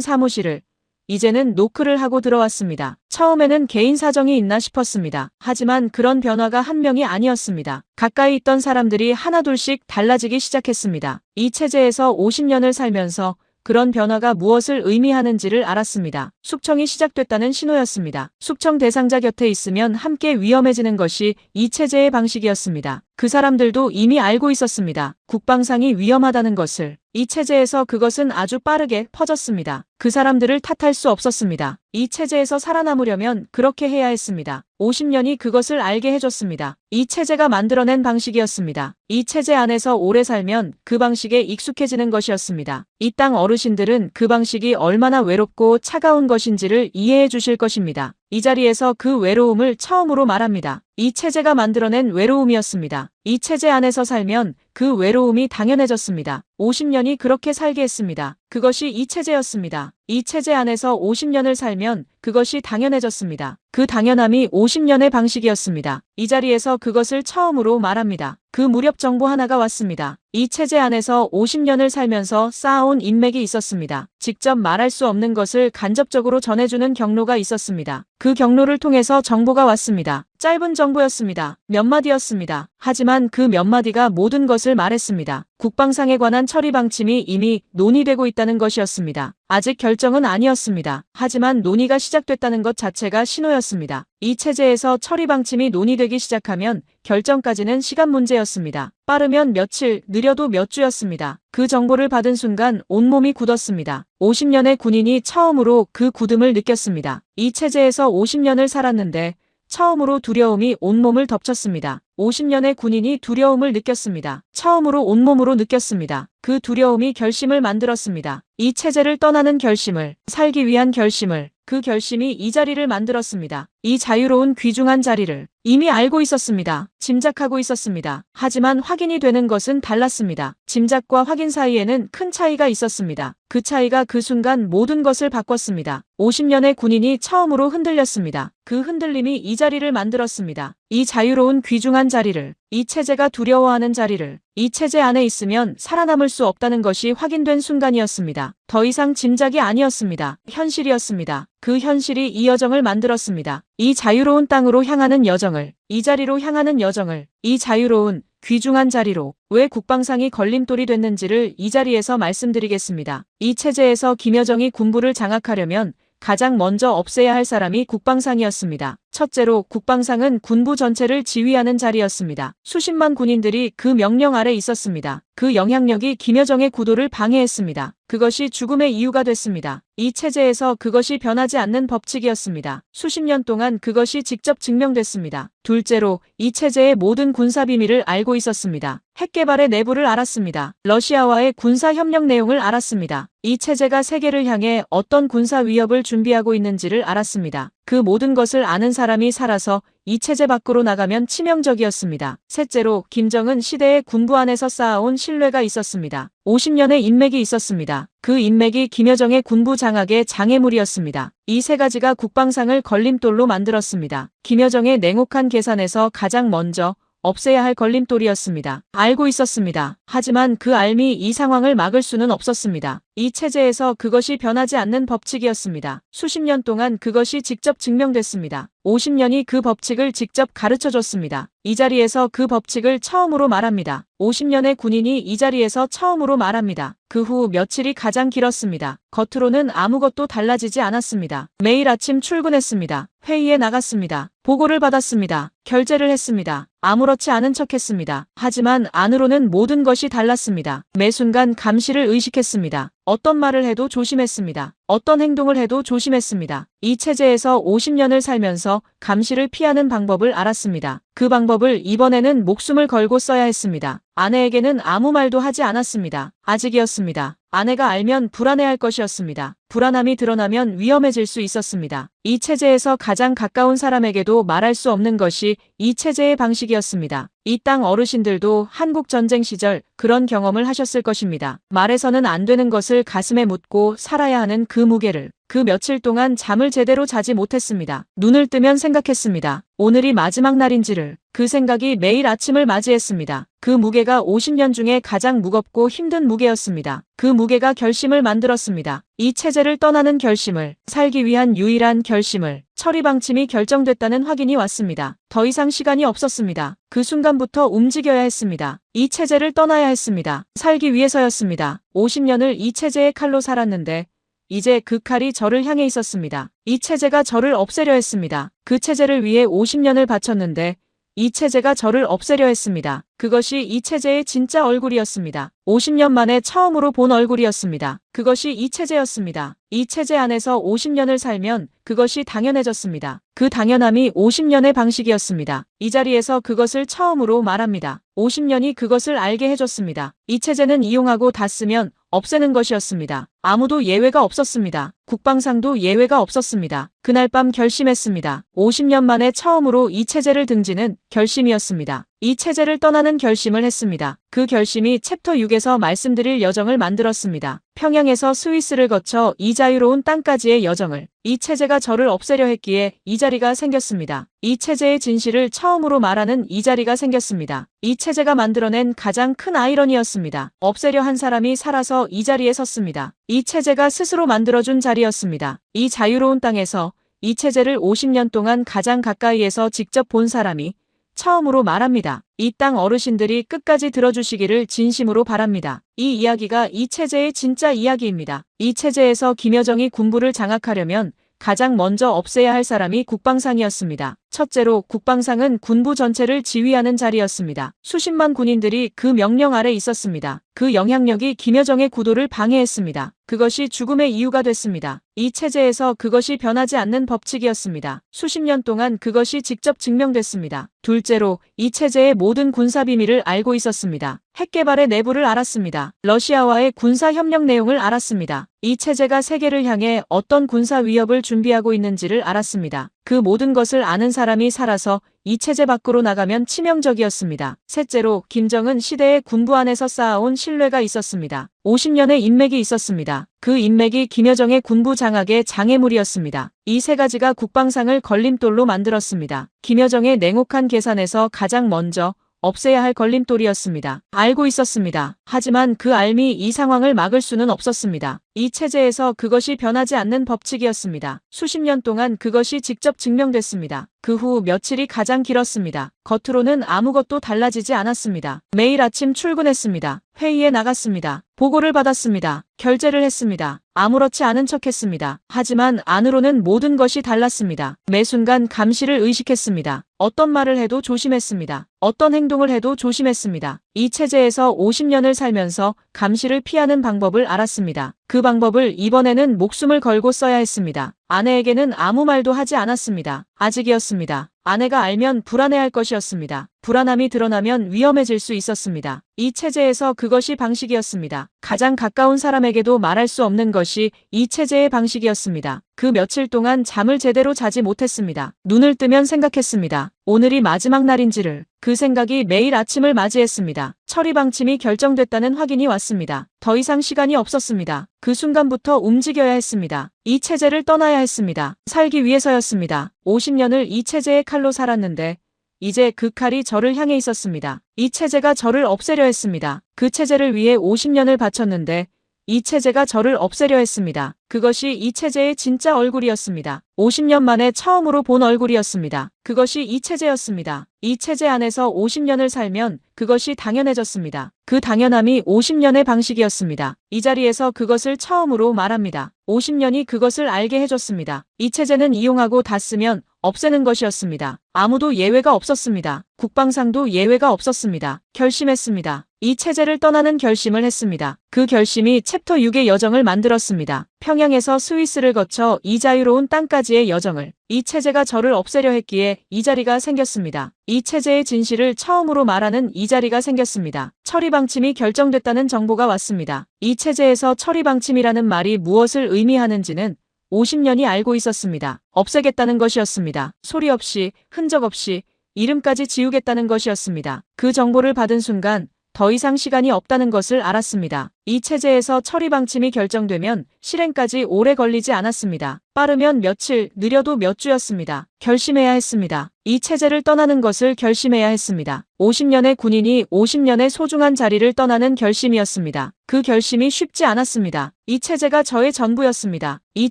사무실을 이제는 노크를 하고 들어왔습니다. 처음에는 개인 사정이 있나 싶었습니다. 하지만 그런 변화가 한 명이 아니었습니다. 가까이 있던 사람들이 하나둘씩 달라지기 시작했습니다. 이 체제에서 50년을 살면서 그런 변화가 무엇을 의미하는지를 알았습니다. 숙청이 시작됐다는 신호였습니다. 숙청 대상자 곁에 있으면 함께 위험해지는 것이 이 체제의 방식이었습니다. 그 사람들도 이미 알고 있었습니다. 국방상이 위험하다는 것을. 이 체제에서 그것은 아주 빠르게 퍼졌습니다. 그 사람들을 탓할 수 없었습니다. 이 체제에서 살아남으려면 그렇게 해야 했습니다. 50년이 그것을 알게 해줬습니다. 이 체제가 만들어낸 방식이었습니다. 이 체제 안에서 오래 살면 그 방식에 익숙해지는 것이었습니다. 이 땅 어르신들은 그 방식이 얼마나 외롭고 차가운 것인지를 이해해 주실 것입니다. 이 자리에서 그 외로움을 처음으로 말합니다. 이 체제가 만들어낸 외로움이었습니다. 이 체제 안에서 살면 그 외로움이 당연해졌습니다. 50년이 그렇게 살게 했습니다. 그것이 이 체제였습니다. 이 체제 안에서 50년을 살면 그것이 당연해졌습니다. 그 당연함이 50년의 방식이었습니다. 이 자리에서 그것을 처음으로 말합니다. 그 무렵 정보 하나가 왔습니다. 이 체제 안에서 50년을 살면서 쌓아온 인맥이 있었습니다. 직접 말할 수 없는 것을 간접적으로 전해주는 경로가 있었습니다. 그 경로를 통해서 정보가 왔습니다. 짧은 정보였습니다. 몇 마디였습니다. 하지만 그 몇 마디가 모든 것을 말했습니다. 국방상에 관한 처리 방침이 이미 논의되고 있다는 것이었습니다. 아직 결정은 아니었습니다. 하지만 논의가 시작됐다는 것 자체가 신호였습니다. 이 체제에서 처리 방침이 논의되기 시작하면 결정까지는 시간 문제였습니다. 빠르면 며칠, 느려도 몇 주였습니다. 그 정보를 받은 순간 온몸이 굳었습니다. 50년의 군인이 처음으로 그 굳음을 느꼈습니다. 이 체제에서 50년을 살았는데 처음으로 두려움이 온몸을 덮쳤습니다. 50년의 군인이 두려움을 느꼈습니다. 처음으로 온몸으로 느꼈습니다. 그 두려움이 결심을 만들었습니다. 이 체제를 떠나는 결심을, 살기 위한 결심을, 그 결심이 이 자리를 만들었습니다. 이 자유로운 귀중한 자리를 이미 알고 있었습니다. 짐작하고 있었습니다. 하지만 확인이 되는 것은 달랐습니다. 짐작과 확인 사이에는 큰 차이가 있었습니다. 그 차이가 그 순간 모든 것을 바꿨습니다. 50년의 군인이 처음으로 흔들렸습니다. 그 흔들림이 이 자리를 만들었습니다. 이 자유로운 귀중한 자리를, 이 체제가 두려워하는 자리를, 이 체제 안에 있으면 살아남을 수 없다는 것이 확인된 순간이었습니다. 더 이상 짐작이 아니었습니다. 현실이었습니다. 그 현실이 이 여정을 만들었습니다. 이 자유로운 땅으로 향하는 여정을, 이 자리로 향하는 여정을, 이 자유로운 귀중한 자리로 왜 국방상이 걸림돌이 됐는지를 이 자리에서 말씀드리겠습니다. 이 체제에서 김여정이 군부를 장악하려면 가장 먼저 없애야 할 사람이 국방상이었습니다. 첫째로 국방상은 군부 전체를 지휘하는 자리였습니다. 수십만 군인들이 그 명령 아래 있었습니다. 그 영향력이 김여정의 구도를 방해했습니다. 그것이 죽음의 이유가 됐습니다. 이 체제에서 그것이 변하지 않는 법칙이었습니다. 수십 년 동안 그것이 직접 증명됐습니다. 둘째로 이 체제의 모든 군사 비밀을 알고 있었습니다. 핵 개발의 내부를 알았습니다. 러시아와의 군사 협력 내용을 알았습니다. 이 체제가 세계를 향해 어떤 군사 위협을 준비하고 있는지를 알았습니다. 그 모든 것을 아는 사람이 살아서 이 체제 밖으로 나가면 치명적이었습니다. 셋째로 김정은 시대의 군부 안에서 쌓아온 신뢰가 있었습니다. 50년의 인맥이 있었습니다. 그 인맥이 김여정의 군부 장악의 장애물이었습니다. 이 세 가지가 국방상을 걸림돌로 만들었습니다. 김여정의 냉혹한 계산에서 가장 먼저 없애야 할 걸림돌이었습니다. 알고 있었습니다. 하지만 그 알미 이 상황을 막을 수는 없었습니다. 이 체제에서 그것이 변하지 않는 법칙이었습니다. 수십 년 동안 그것이 직접 증명됐습니다. 50년이 그 법칙을 직접 가르쳐 줬습니다. 이 자리에서 그 법칙을 처음으로 말합니다. 50년의 군인이 이 자리에서 처음으로 말합니다. 그 후 며칠이 가장 길었습니다. 겉으로는 아무것도 달라지지 않았습니다. 매일 아침 출근했습니다. 회의에 나갔습니다. 보고를 받았습니다. 결제를 했습니다. 아무렇지 않은 척했습니다. 하지만 안으로는 모든 것이 달랐습니다. 매 순간 감시를 의식했습니다. 어떤 말을 해도 조심했습니다. 어떤 행동을 해도 조심했습니다. 이 체제에서 50년을 살면서 감시를 피하는 방법을 알았습니다. 그 방법을 이번에는 목숨을 걸고 써야 했습니다. 아내에게는 아무 말도 하지 않았습니다. 아직이었습니다. 아내가 알면 불안해할 것이었습니다. 불안함이 드러나면 위험해질 수 있었습니다. 이 체제에서 가장 가까운 사람에게도 말할 수 없는 것이 이 체제의 방식이었습니다. 이 땅 어르신들도 한국 전쟁 시절 그런 경험을 하셨을 것입니다. 말해서는 안 되는 것을 가슴에 묻고 살아야 하는 그 무게를. 그 며칠 동안 잠을 제대로 자지 못했습니다. 눈을 뜨면 생각했습니다. 오늘이 마지막 날인지를. 그 생각이 매일 아침을 맞이했습니다. 그 무게가 50년 중에 가장 무겁고 힘든 무게였습니다. 그 무게가 결심을 만들었습니다. 이 체제를 떠나는 결심을, 살기 위한 유일한 결심을, 처리 방침이 결정됐다는 확인이 왔습니다. 더 이상 시간이 없었습니다. 그 순간부터 움직여야 했습니다. 이 체제를 떠나야 했습니다. 살기 위해서였습니다. 50년을 이 체제의 칼로 살았는데 이제 그 칼이 저를 향해 있었습니다. 이 체제가 저를 없애려 했습니다. 그 체제를 위해 50년을 바쳤는데 이 체제가 저를 없애려 했습니다. 그것이 이 체제의 진짜 얼굴이었습니다. 50년 만에 처음으로 본 얼굴이었습니다. 그것이 이 체제였습니다. 이 체제 안에서 50년을 살면 그것이 당연해졌습니다. 그 당연함이 50년의 방식이었습니다. 이 자리에서 그것을 처음으로 말합니다. 50년이 그것을 알게 해줬습니다. 이 체제는 이용하고 다 쓰면 없애는 것이었습니다. 아무도 예외가 없었습니다. 국방상도 예외가 없었습니다. 그날 밤 결심했습니다. 50년 만에 처음으로 이 체제를 등지는 결심이었습니다. 이 체제를 떠나는 결심을 했습니다. 그 결심이 챕터 6에서 말씀드릴 여정을 만들었습니다. 평양에서 스위스를 거쳐 이 자유로운 땅까지의 여정을. 이 체제가 저를 없애려 했기에 이 자리가 생겼습니다. 이 체제의 진실을 처음으로 말하는 이 자리가 생겼습니다. 이 체제가 만들어낸 가장 큰 아이러니였습니다. 없애려 한 사람이 살아서 이 자리에 섰습니다. 이 체제가 스스로 만들어준 자리였습니다. 이 자유로운 땅에서 이 체제를 50년 동안 가장 가까이에서 직접 본 사람이 처음으로 말합니다. 이 땅 어르신들이 끝까지 들어주시기를 진심으로 바랍니다. 이 이야기가 이 체제의 진짜 이야기입니다. 이 체제에서 김여정이 군부를 장악하려면 가장 먼저 없애야 할 사람이 국방상이었습니다. 첫째로 국방상은 군부 전체를 지휘하는 자리였습니다. 수십만 군인들이 그 명령 아래 있었습니다. 그 영향력이 김여정의 구도를 방해했습니다. 그것이 죽음의 이유가 됐습니다. 이 체제에서 그것이 변하지 않는 법칙이었습니다. 수십 년 동안 그것이 직접 증명됐습니다. 둘째로 이 체제의 모든 군사 비밀을 알고 있었습니다. 핵 개발의 내부를 알았습니다. 러시아와의 군사 협력 내용을 알았습니다. 이 체제가 세계를 향해 어떤 군사 위협을 준비하고 있는지를 알았습니다. 그 모든 것을 아는 사람이 살아서 이 체제 밖으로 나가면 치명적이었습니다. 셋째로 김정은 시대의 군부 안에서 쌓아온 신뢰가 있었습니다. 50년의 인맥이 있었습니다. 그 인맥이 김여정의 군부 장악의 장애물이었습니다. 이 세 가지가 국방상을 걸림돌로 만들었습니다. 김여정의 냉혹한 계산에서 가장 먼저 없애야 할 걸림돌이었습니다. 알고 있었습니다. 하지만 그 알미 이 상황을 막을 수는 없었습니다. 이 체제에서 그것이 변하지 않는 법칙이었습니다. 수십 년 동안 그것이 직접 증명됐습니다. 그 후 며칠이 가장 길었습니다. 겉으로는 아무것도 달라지지 않았습니다. 매일 아침 출근했습니다. 회의에 나갔습니다. 보고를 받았습니다. 결제를 했습니다. 아무렇지 않은 척했습니다. 하지만 안으로는 모든 것이 달랐습니다. 매 순간 감시를 의식했습니다. 어떤 말을 해도 조심했습니다. 어떤 행동을 해도 조심했습니다. 이 체제에서 50년을 살면서 감시를 피하는 방법을 알았습니다. 그 방법을 이번에는 목숨을 걸고 써야 했습니다. 아내에게는 아무 말도 하지 않았습니다. 아직이었습니다. 아내가 알면 불안해할 것이었습니다. 불안함이 드러나면 위험해질 수 있었습니다. 이 체제에서 그것이 방식이었습니다. 가장 가까운 사람에게도 말할 수 없는 것이 이 체제의 방식이었습니다. 그 며칠 동안 잠을 제대로 자지 못했습니다. 눈을 뜨면 생각했습니다. 오늘이 마지막 날인지를. 그 생각이 매일 아침을 맞이했습니다. 처리 방침이 결정됐다는 확인이 왔습니다. 더 이상 시간이 없었습니다. 그 순간부터 움직여야 했습니다. 이 체제를 떠나야 했습니다. 살기 위해서였습니다. 50년을 이 체제의 칼로 살았는데 이제 그 칼이 저를 향해 있었습니다. 이 체제가 저를 없애려 했습니다. 그 체제를 위해 50년을 바쳤는데 이 체제가 저를 없애려 했습니다. 그것이 이 체제의 진짜 얼굴이었습니다. 50년 만에 처음으로 본 얼굴이었습니다. 그것이 이 체제였습니다. 이 체제 안에서 50년을 살면 그것이 당연해졌습니다. 그 당연함이 50년의 방식이었습니다. 이 자리에서 그것을 처음으로 말합니다. 50년이 그것을 알게 해줬습니다. 이 체제는 이용하고 다 쓰면 없애는 것이었습니다. 아무도 예외가 없었습니다. 국방상도 예외가 없었습니다. 결심했습니다. 이 체제를 떠나는 결심을 했습니다. 그 결심이 챕터 6의 여정을 만들었습니다. 평양에서 스위스를 거쳐 이 자유로운 땅까지의 여정을. 이 체제가 저를 없애려 했기에 이 자리가 생겼습니다. 이 체제의 진실을 처음으로 말하는 이 자리가 생겼습니다. 처리 방침이 결정됐다는 정보가 왔습니다. 이 체제에서 처리 방침이라는 말이 무엇을 의미하는지는 50년이 알고 있었습니다. 없애겠다는 것이었습니다. 소리 없이, 흔적 없이, 이름까지 지우겠다는 것이었습니다. 그 정보를 받은 순간 더 이상 시간이 없다는 것을 알았습니다. 이 체제에서 처리 방침이 결정되면 실행까지 오래 걸리지 않았습니다. 빠르면 며칠, 느려도 몇 주였습니다. 결심해야 했습니다. 이 체제를 떠나는 것을 결심해야 했습니다. 50년의 군인이 50년의 소중한 자리를 떠나는 결심이었습니다. 그 결심이 쉽지 않았습니다. 이 체제가 저의 전부였습니다. 이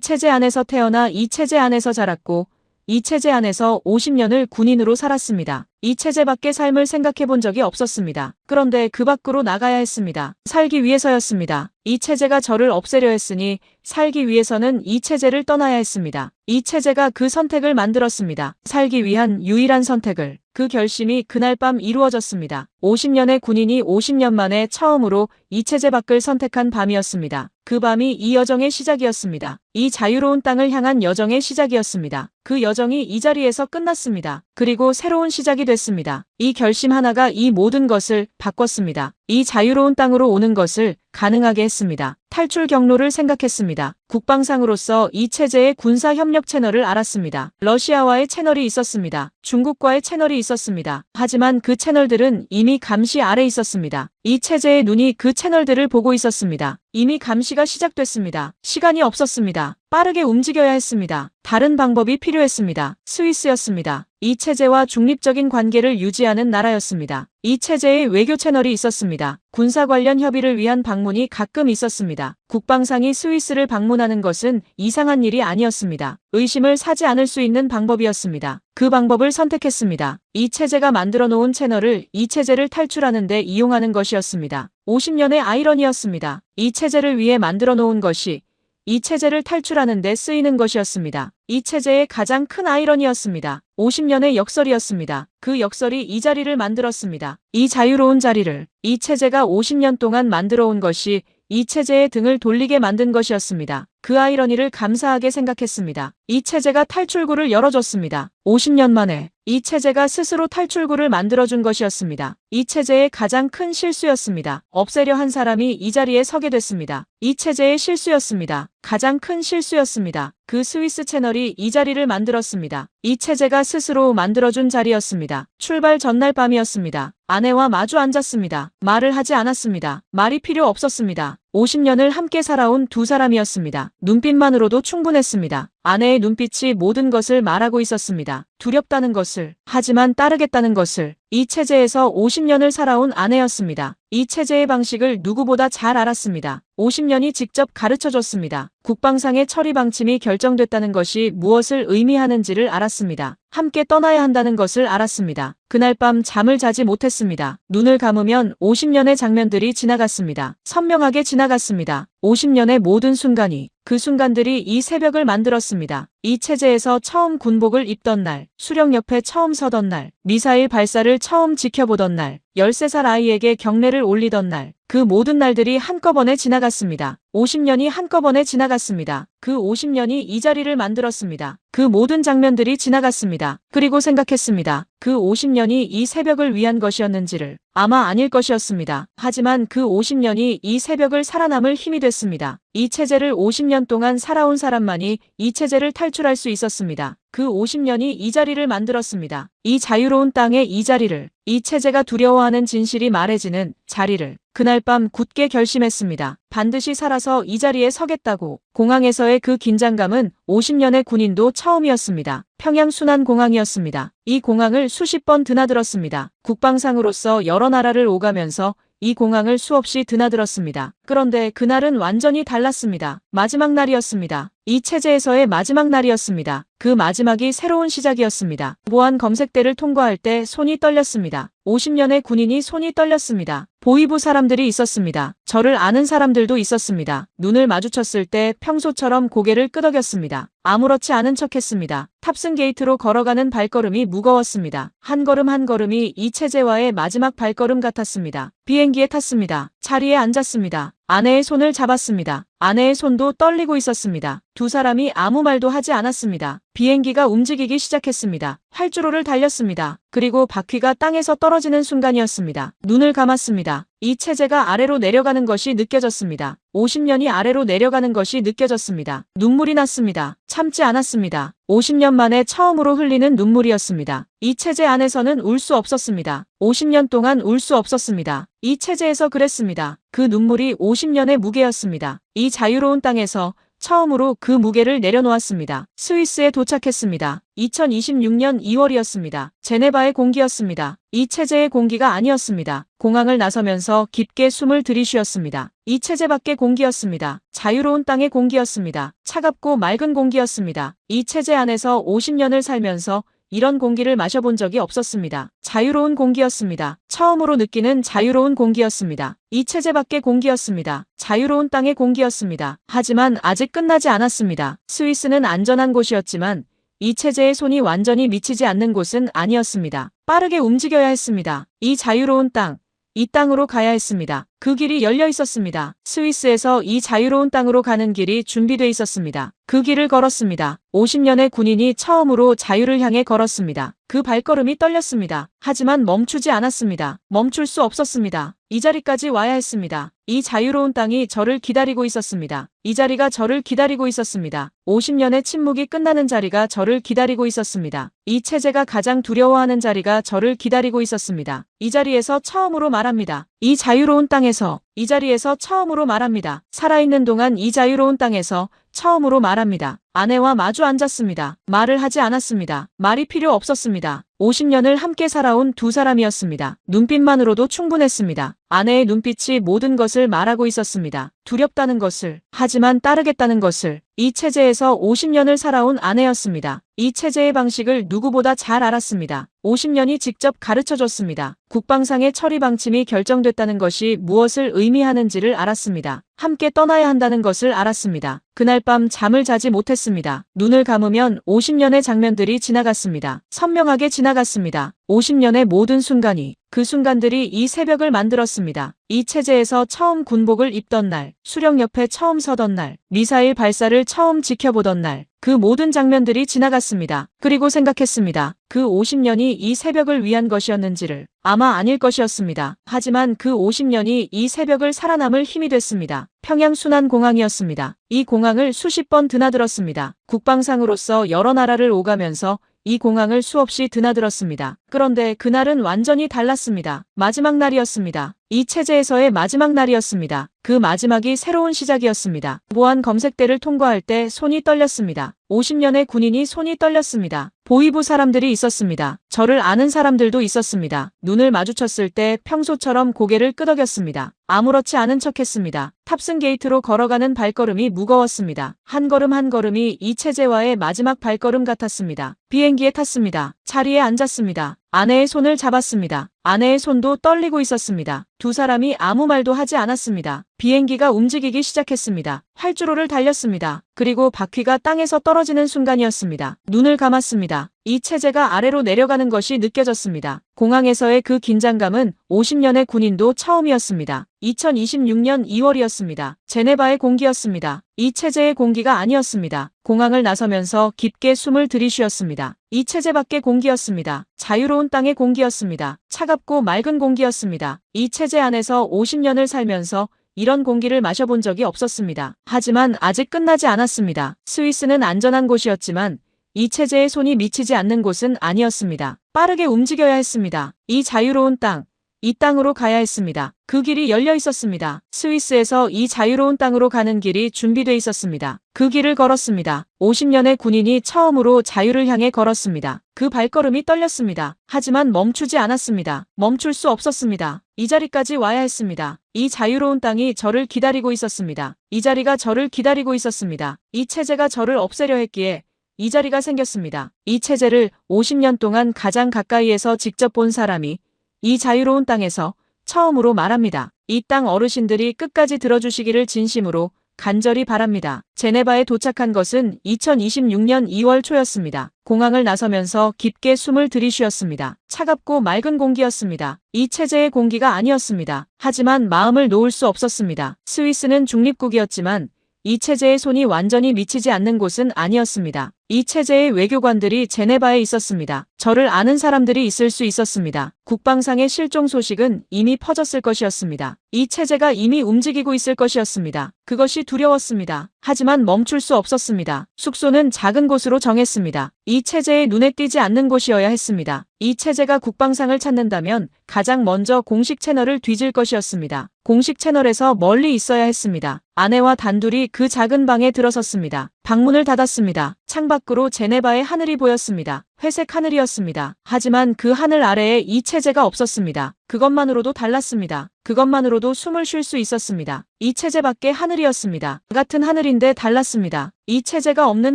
체제 안에서 태어나 이 체제 안에서 자랐고 이 체제 안에서 50년을 군인으로 살았습니다. 이 체제 밖의 삶을 생각해 본 적이 없었습니다. 그런데 그 밖으로 나가야 했습니다. 살기 위해서였습니다. 이 체제가 저를 없애려 했으니 살기 위해서는 이 체제를 떠나야 했습니다. 이 체제가 그 선택을 만들었습니다. 살기 위한 유일한 선택을. 그 결심이 그날 밤 이루어졌습니다. 50년의 군인이 50년 만에 처음으로 이 체제 밖을 선택한 밤이었습니다. 그 밤이 이 여정의 시작이었습니다. 이 자유로운 땅을 향한 여정의 시작이었습니다. 그 여정이 이 자리에서 끝났습니다. 그리고 새로운 시작이 됐습니다. 이 결심 하나가 이 모든 것을 바꿨습니다. 이 자유로운 땅으로 오는 것을 가능하게 했습니다. 탈출 경로를 생각했습니다. 국방상으로서 이 체제의 군사 협력 채널을 알았습니다. 러시아와의 채널이 있었습니다. 중국과의 채널이 있었습니다. 하지만 그 채널들은 이미 감시 아래 있었습니다. 이 체제의 눈이 그 채널들을 보고 있었습니다. 이미 감시가 시작됐습니다. 시간이 없었습니다. 빠르게 움직여야 했습니다. 다른 방법이 필요했습니다. 스위스였습니다. 이 체제와 중립적인 관계를 유지하는 나라였습니다. 이 체제의 외교 채널이 있었습니다. 군사 관련 협의를 위한 방문이 가끔 있었습니다. 국방상이 스위스를 방문하는 것은 이상한 일이 아니었습니다. 의심을 사지 않을 수 있는 방법이었습니다. 그 방법을 선택했습니다. 이 체제가 만들어 놓은 채널을 이 체제를 탈출하는 데 이용하는 것이었습니다. 50년의 아이러니였습니다. 이 체제를 위해 만들어 놓은 것이 이 체제를 탈출하는 데 쓰이는 것이었습니다. 이 체제의 가장 큰 아이러니였습니다. 50년의 역설이었습니다. 그 역설이 이 자리를 만들었습니다. 이 자유로운 자리를. 이 체제가 50년 동안 만들어 온 것이 이 체제의 등을 돌리게 만든 것이었습니다. 그 아이러니를 감사하게 생각했습니다. 이 체제가 탈출구를 열어줬습니다. 50년 만에 이 체제가 스스로 탈출구를 만들어준 것이었습니다. 이 체제의 가장 큰 실수였습니다. 없애려 한 사람이 이 자리에 서게 됐습니다. 이 체제의 실수였습니다. 가장 큰 실수였습니다. 그 스위스 채널이 이 자리를 만들었습니다. 이 체제가 스스로 만들어준 자리였습니다. 출발 전날 밤이었습니다. 아내와 마주 앉았습니다. 말을 하지 않았습니다. 말이 필요 없었습니다. 50년을 함께 살아온 두 사람이었습니다. 눈빛만으로도 충분했습니다. 아내의 눈빛이 모든 것을 말하고 있었습니다. 두렵다는 것을, 하지만 따르겠다는 것을. 이 체제에서 50년을 살아온 아내였습니다. 이 체제의 방식을 누구보다 잘 알았습니다. 50년이 직접 가르쳐줬습니다. 국방상의 처리 방침이 결정됐다는 것이 무엇을 의미하는지를 알았습니다. 함께 떠나야 한다는 것을 알았습니다. 그날 밤 잠을 자지 못했습니다. 눈을 감으면 50년의 장면들이 지나갔습니다. 선명하게 지나갔습니다. 50년의 모든 순간이, 그 순간들이 이 새벽을 만들었습니다. 이 체제에서 처음 군복을 입던 날, 수령 옆에 처음 서던 날, 미사일 발사를 처음 지켜보던 날, 13살 아이에게 경례를 올리던 날, 그 모든 날들이 한꺼번에 지나갔습니다. 50년이 한꺼번에 지나갔습니다. 그 50년이 이 자리를 만들었습니다. 그 모든 장면들이 지나갔습니다. 그리고 생각했습니다. 그 50년이 이 새벽을 위한 것이었는지를. 아마 아닐 것이었습니다. 하지만 그 50년이 이 새벽을 살아남을 힘이 됐습니다. 이 체제를 50년 동안 살아온 사람만이 이 체제를 탈출할 수 있었습니다. 그 50년이 이 자리를 만들었습니다. 이 자유로운 땅의 이 자리를, 이 체제가 두려워하는 진실이 말해지는 자리를. 그날 밤 굳게 결심했습니다. 반드시 살아서 이 자리에 서겠다고. 공항에서의 그 긴장감은 50년의 군인도 처음이었습니다. 평양 순환공항이었습니다. 이 공항을 수십 번 드나들었습니다. 국방상으로서 여러 나라를 오가면서 이 공항을 수없이 드나들었습니다. 그런데 그날은 완전히 달랐습니다. 마지막 날이었습니다. 이 체제에서의 마지막 날이었습니다. 그 마지막이 새로운 시작이었습니다. 보안 검색대를 통과할 때 손이 떨렸습니다. 50년의 군인이 손이 떨렸습니다. 보위부 사람들이 있었습니다. 저를 아는 사람들도 있었습니다. 눈을 마주쳤을 때 평소처럼 고개를 끄덕였습니다. 아무렇지 않은 척했습니다. 탑승 게이트로 걸어가는 발걸음이 무거웠습니다. 한 걸음 한 걸음이 이 체제와의 마지막 발걸음 같았습니다. 비행기에 탔습니다. 자리에 앉았습니다. 아내의 손을 잡았습니다. 아내의 손도 떨리고 있었습니다. 두 사람이 아무 말도 하지 않았습니다. 비행기가 움직이기 시작했습니다. 활주로를 달렸습니다. 그리고 바퀴가 땅에서 떨어지는 순간이었습니다. 눈을 감았습니다. 이 체제가 아래로 내려가는 것이 느껴졌습니다. 50년이 아래로 내려가는 것이 느껴졌습니다. 눈물이 났습니다. 참지 않았습니다. 50년 만에 처음으로 흘리는 눈물이었습니다. 이 체제 안에서는 울 수 없었습니다. 50년 동안 울 수 없었습니다. 이 체제에서 그랬습니다. 그 눈물이 50년의 무게였습니다. 이 자유로운 땅에서 처음으로 그 무게를 내려놓았습니다. 스위스에 도착했습니다. 2026년 2월이었습니다. 제네바의 공기였습니다. 이 체제의 공기가 아니었습니다. 공항을 나서면서 깊게 숨을 들이쉬었습니다. 이 체제 밖의 공기였습니다. 자유로운 땅의 공기였습니다. 차갑고 맑은 공기였습니다. 이 체제 안에서 50년을 살면서 이런 공기를 마셔본 적이 없었습니다. 자유로운 공기였습니다. 처음으로 느끼는 자유로운 공기였습니다. 이 체제 밖의 공기였습니다. 자유로운 땅의 공기였습니다. 하지만 아직 끝나지 않았습니다. 스위스는 안전한 곳이었지만 이 체제의 손이 완전히 미치지 않는 곳은 아니었습니다. 빠르게 움직여야 했습니다. 이 자유로운 땅, 이 땅으로 가야 했습니다. 그 길이 열려 있었습니다. 스위스에서 이 자유로운 땅으로 가는 길이 준비돼 있었습니다. 그 길을 걸었습니다. 50년의 군인이 처음으로 자유를 향해 걸었습니다. 그 발걸음이 떨렸습니다. 하지만 멈추지 않았습니다. 멈출 수 없었습니다. 이 자리까지 와야 했습니다. 이 자유로운 땅이 저를 기다리고 있었습니다. 이 자리가 저를 기다리고 있었습니다. 50년의 침묵이 끝나는 자리가 저를 기다리고 있었습니다. 이 체제가 가장 두려워하는 자리가 저를 기다리고 있었습니다. 이 자리에서 처음으로 말합니다. 이 자유로운 땅에서, 이 자리에서 처음으로 말합니다. 살아있는 동안 이 자유로운 땅에서 처음으로 말합니다. 아내와 마주 앉았습니다. 말을 하지 않았습니다. 말이 필요 없었습니다. 50년을 함께 살아온 두 사람이었습니다. 눈빛만으로도 충분했습니다. 아내의 눈빛이 모든 것을 말하고 있었습니다. 두렵다는 것을, 하지만 따르겠다는 것을. 이 체제에서 50년을 살아온 아내였습니다. 이 체제의 방식을 누구보다 잘 알았습니다. 50년이 직접 가르쳐줬습니다. 국방상의 처리 방침이 결정됐다는 것이 무엇을 의미하는지를 알았습니다. 함께 떠나야 한다는 것을 알았습니다. 그날 밤 잠을 자지 못했습니다. 눈을 감으면 50년의 장면들이 지나갔습니다. 선명하게 지나갔습니다. 50년의 모든 순간이, 그 순간들이 이 새벽을 만들었습니다. 이 체제에서 처음 군복을 입던 날, 수령 옆에 처음 서던 날, 미사일 발사를 처음 지켜보던 날, 그 모든 장면들이 지나갔습니다. 그리고 생각했습니다. 그 50년이 이 새벽을 위한 것이었는지를. 아마 아닐 것이었습니다. 하지만 그 50년이 이 새벽을 살아남을 힘이 됐습니다. 평양순환공항이었습니다. 이 공항을 수십 번 드나들었습니다. 국방상으로서 여러 나라를 오가면서 이 공항을 수없이 드나들었습니다. 그런데 그날은 완전히 달랐습니다. 마지막 날이었습니다. 이 체제에서의 마지막 날이었습니다. 그 마지막이 새로운 시작이었습니다. 보안 검색대를 통과할 때 손이 떨렸습니다. 50년의 군인이 손이 떨렸습니다. 보위부 사람들이 있었습니다. 저를 아는 사람들도 있었습니다. 눈을 마주쳤을 때 평소처럼 고개를 끄덕였습니다. 아무렇지 않은 척했습니다. 탑승 게이트로 걸어가는 발걸음이 무거웠습니다. 한 걸음 한 걸음이 이 체제와의 마지막 발걸음 같았습니다. 비행기에 탔습니다. 자리에 앉았습니다. 아내의 손을 잡았습니다. 아내의 손도 떨리고 있었습니다. 두 사람이 아무 말도 하지 않았습니다. 비행기가 움직이기 시작했습니다. 활주로를 달렸습니다. 그리고 바퀴가 땅에서 떨어지는 순간이었습니다. 눈을 감았습니다. 이 체제가 아래로 내려가는 것이 느껴졌습니다. 공항에서의 그 긴장감은 50년의 군인도 처음이었습니다. 2026년 2월이었습니다. 제네바의 공기였습니다. 이 체제의 공기가 아니었습니다. 공항을 나서면서 깊게 숨을 들이쉬었습니다. 이 체제 밖의 공기였습니다. 자유로운 땅의 공기였습니다. 차갑고 맑은 공기였습니다. 이 체제 안에서 50년을 살면서 이런 공기를 마셔본 적이 없었습니다. 하지만 아직 끝나지 않았습니다. 스위스는 안전한 곳이었지만 이 체제의 손이 미치지 않는 곳은 아니었습니다. 빠르게 움직여야 했습니다. 이 자유로운 땅, 이 땅으로 가야 했습니다. 그 길이 열려 있었습니다. 스위스에서 이 자유로운 땅으로 가는 길이 준비돼 있었습니다. 그 길을 걸었습니다. 50년의 군인이 처음으로 자유를 향해 걸었습니다. 그 발걸음이 떨렸습니다. 하지만 멈추지 않았습니다. 멈출 수 없었습니다. 이 자리까지 와야 했습니다. 이 자유로운 땅이 저를 기다리고 있었습니다. 이 자리가 저를 기다리고 있었습니다. 이 체제가 저를 없애려 했기에 이 자리가 생겼습니다. 이 체제를 50년 동안 가장 가까이에서 직접 본 사람이 이 자유로운 땅에서 처음으로 말합니다. 이 땅 어르신들이 끝까지 들어주시기를 진심으로 간절히 바랍니다. 제네바에 도착한 것은 2026년 2월 초였습니다. 공항을 나서면서 깊게 숨을 들이쉬었습니다. 차갑고 맑은 공기였습니다. 이 체제의 공기가 아니었습니다. 하지만 마음을 놓을 수 없었습니다. 스위스는 중립국이었지만 이 체제의 손이 완전히 미치지 않는 곳은 아니었습니다. 이 체제의 외교관들이 제네바에 있었습니다. 저를 아는 사람들이 있을 수 있었습니다. 국방상의 실종 소식은 이미 퍼졌을 것이었습니다. 이 체제가 이미 움직이고 있을 것이었습니다. 그것이 두려웠습니다. 하지만 멈출 수 없었습니다. 숙소는 작은 곳으로 정했습니다. 이 체제의 눈에 띄지 않는 곳이어야 했습니다. 이 체제가 국방상을 찾는다면 가장 먼저 공식 채널을 뒤질 것이었습니다. 공식 채널에서 멀리 있어야 했습니다. 아내와 단둘이 그 작은 방에 들어섰습니다. 방문을 닫았습니다. 창밖으로 제네바의 하늘이 보였습니다. 회색 하늘이었습니다. 하지만 그 하늘 아래에 이 체제가 없었습니다. 그것만으로도 달랐습니다. 그것만으로도 숨을 쉴 수 있었습니다. 이 체제밖에 하늘이었습니다. 같은 하늘인데 달랐습니다. 이 체제가 없는